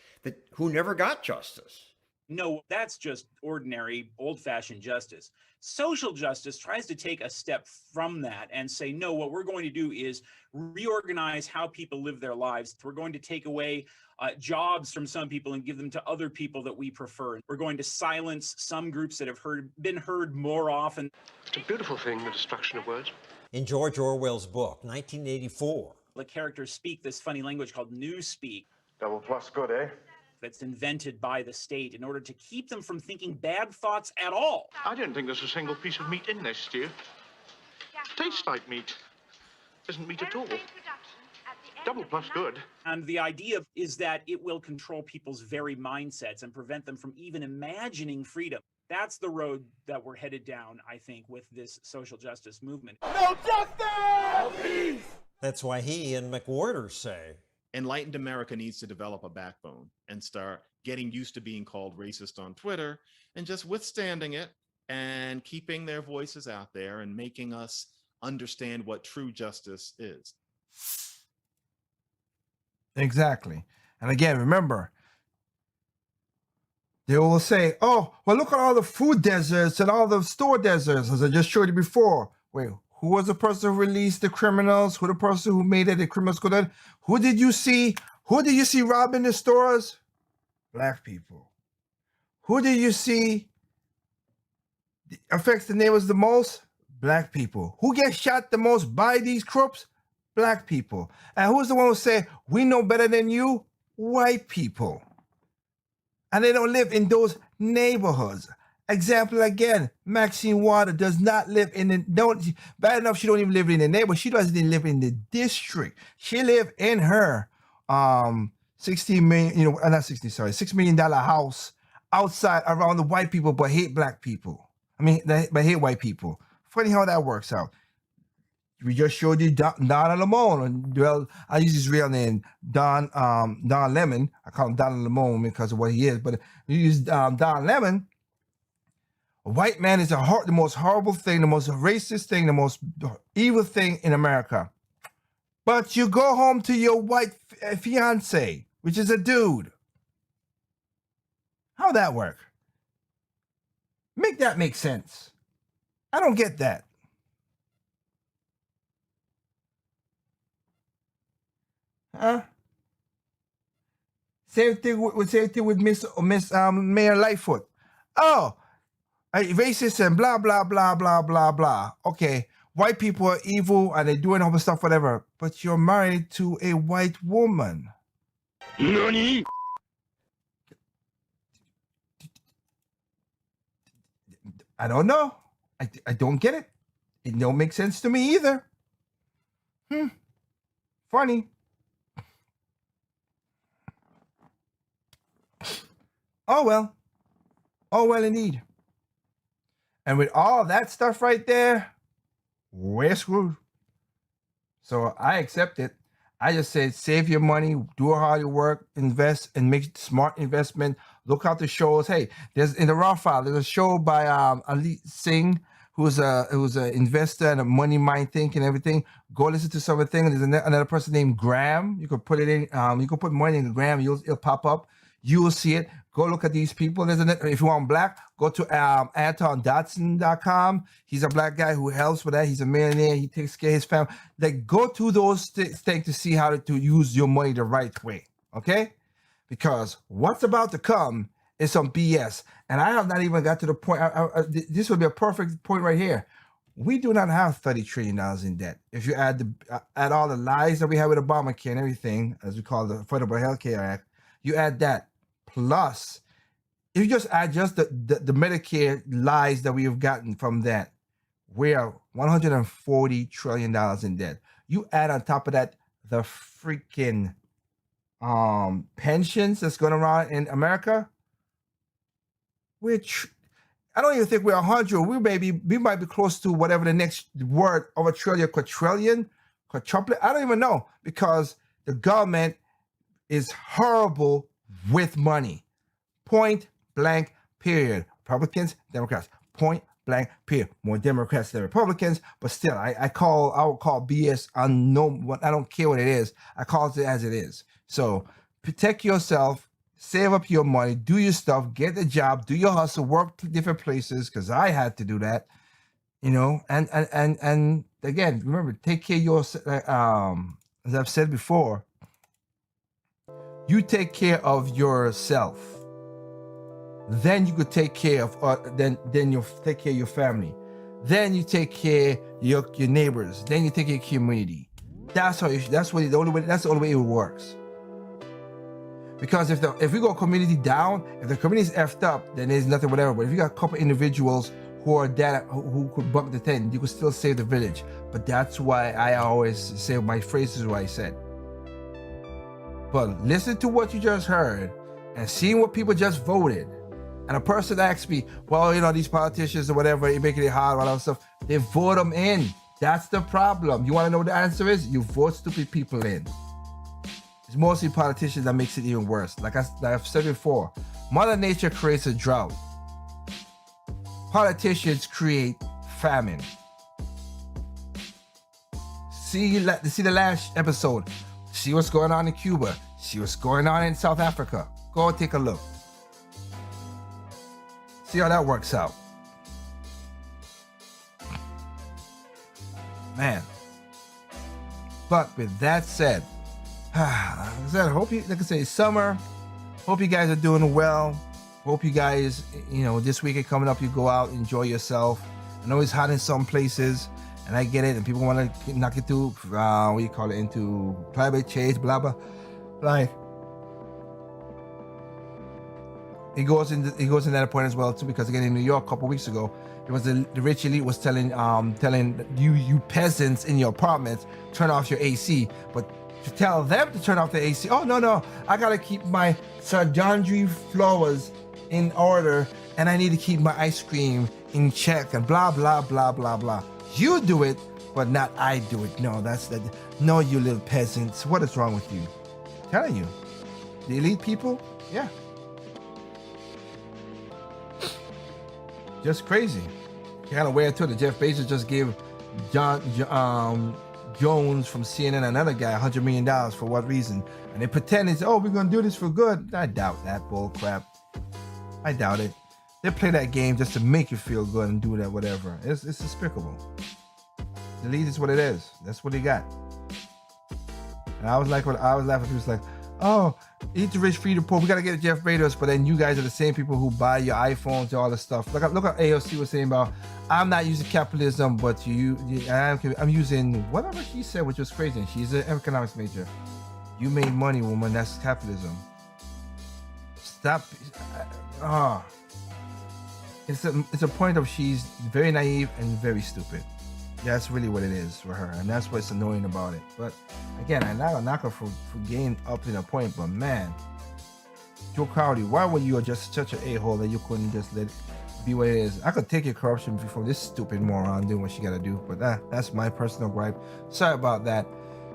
who never got justice. No, that's just ordinary, old-fashioned justice. Social justice tries to take a step from that and say, no, what we're going to do is reorganize how people live their lives. We're going to take away jobs from some people and give them to other people that we prefer. We're going to silence some groups that have been heard more often. It's a beautiful thing, the destruction of words. In George Orwell's book, 1984. The characters speak this funny language called newspeak. Double plus good, eh? That's invented by the state in order to keep them from thinking bad thoughts at all. I don't think there's a single piece of meat in this stew. Tastes like meat. Isn't meat at all. Double plus good. And the idea is that it will control people's very mindsets and prevent them from even imagining freedom. That's the road that we're headed down, I think, with this social justice movement. No justice! No peace! That's why he and McWhorter say, enlightened America needs to develop a backbone and start getting used to being called racist on Twitter and just withstanding it and keeping their voices out there and making us understand what true justice is. Exactly. And again, remember, they will say, oh, well, look at all the food deserts and all the store deserts, as I just showed you before. Wait, who was the person who released the criminals? Who the person who made it the criminals go down? Who did you see? Who did you see robbing the stores? Black people. Who did you see affects the neighbors the most? Black people. Who gets shot the most by these crooks? Black people. And who's the one who say, we know better than you? White people. And they don't live in those neighborhoods. Example again, Maxine Water does not live in the, bad enough she don't even live in the neighborhood. She doesn't even live in the district. She live in her $16 million, $6 million house outside around the white people, but hate black people. I mean, but hate white people. Funny how that works out. We just showed you Don Lemon. Well, I use his real name, Don Lemon. I call him Don Lemon because of what he is, but we use Don Lemon. A white man is the most horrible thing, the most racist thing, the most evil thing in America. But you go home to your white fiance, which is a dude. How'd that work? Make that make sense. I don't get that. Huh? Same thing with Miss Mayor Lightfoot. Oh, racist and blah blah blah blah blah blah. Okay, white people are evil and they're doing all the stuff, whatever. But you're married to a white woman. Nani? I don't know. I don't get it. It don't make sense to me either. Funny. Oh well. Oh well indeed. And with all that stuff right there, we're screwed. So I accept it. I just said save your money, do hard work, invest, and make smart investment. Look out the shows. Hey, there's in the Raw File, there's a show by Ali Singh, who's an investor and a money mind think and everything. Go listen to some of the things. There's another person named Graham. You could put it in. You could put money in Graham. It'll pop up. You will see it. Go look at these people. If you want black, go to AntonDotson.com. He's a black guy who helps with that. He's a millionaire. He takes care of his family. Like, go to those things to see how to use your money the right way. Okay? Because what's about to come is some BS. And I have not even got to the point. This would be a perfect point right here. We do not have $30 trillion in debt. If you add all the lies that we have with Obamacare and everything, as we call the Affordable Health Care Act, you add that. Plus, if you just add just the Medicare lies that we have gotten from that, we are $140 trillion in debt. You add on top of that the freaking pensions that's going around in America, which I don't even think we're 100. We might be close to whatever the next word of a trillion, quadrillion. quadruple it? I don't even know, because the government is horrible with money. Point blank, period. Republicans, Democrats. Point blank, period. More Democrats than Republicans, but still, I would call BS on no, I don't care what it is. I call it as it is. So protect yourself, save up your money, do your stuff, get a job, do your hustle, work to different places, because I had to do that, you know, and again, remember, take care of your, as I've said before, you take care of yourself. Then you could take care of, then you'll take care of your family. Then you take care of your neighbors. Then you take care of your community. That's the only way it works. Because if we go community down, if the community is effed up, then there's nothing whatever. But if you got a couple individuals who could buck the tent, you could still save the village. But that's why I always say my phrases what I said. But listen to what you just heard and seeing what people just voted. And a person asks me, well, you know, these politicians or whatever, you're making it hard, all that stuff. They vote them in. That's the problem. You want to know what the answer is? You vote stupid people in. It's mostly politicians that makes it even worse. Like I've said before, Mother Nature creates a drought. Politicians create famine. See the last episode. See what's going on in Cuba. See what's going on in South Africa. Go take a look. See how that works out. Man. But with that said, hope you, like I say, summer. Hope you guys are doing well. Hope you guys, you know, this weekend coming up, you go out, enjoy yourself. I know it's hot in some places, and I get it, and people want to knock it through, what do you call it, into climate change, blah, blah. Like, it goes in that point as well too, because again in New York a couple weeks ago, it was the rich elite was telling you peasants in your apartments, turn off your AC, but to tell them to turn off the AC, oh no, I gotta keep my sardondry flowers in order, and I need to keep my ice cream in check, and blah blah blah blah blah. You do it, but not I do it. No, you little peasants. What is wrong with you? I'm telling you, the elite people, yeah. Just crazy. Kind of weird too that Jeff Bezos just gave Jones from CNN, another guy, $100 million for what reason? And they pretend it's, oh, we're gonna do this for good. I doubt that bull crap. I doubt it. They play that game just to make you feel good and do that whatever. It's despicable. The lead is what it is. That's what he got. And I was laughing. He was like, oh, eat the rich, feed the poor. We gotta get Jeff Bezos, but then you guys are the same people who buy your iPhones and all this stuff. Look what AOC was saying about, I'm not using capitalism, but I'm using whatever she said, which was crazy. She's an economics major. You made money, woman. That's capitalism. Stop. It's a point of she's very naive and very stupid. That's really what it is for her, and that's what's annoying about it. But again, I'm not gonna knock her for getting up in a point, but man, Joe Crowley, why were you just such an a-hole that you couldn't just let it be what it is? I could take your corruption before this stupid moron doing what she gotta do, but that's my personal gripe. Sorry about that.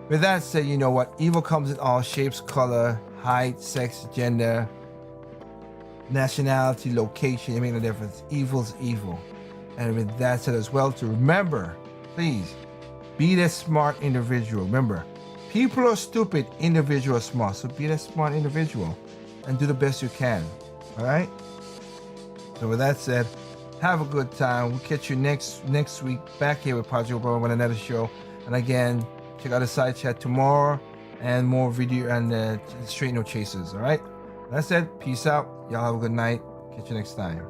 With that said, you know what? Evil comes in all shapes, color, height, sex, gender, nationality, location. It makes no difference. Evil's evil. And with that said as well, to remember, please be that smart individual. Remember, people are stupid, individual are smart. So be that smart individual and do the best you can. All right? So with that said, have a good time. We'll catch you next week back here with Padre Obama with another show. And again, check out the side chat tomorrow and more video and straight no chasers. All right? That's it. Peace out. Y'all have a good night. Catch you next time.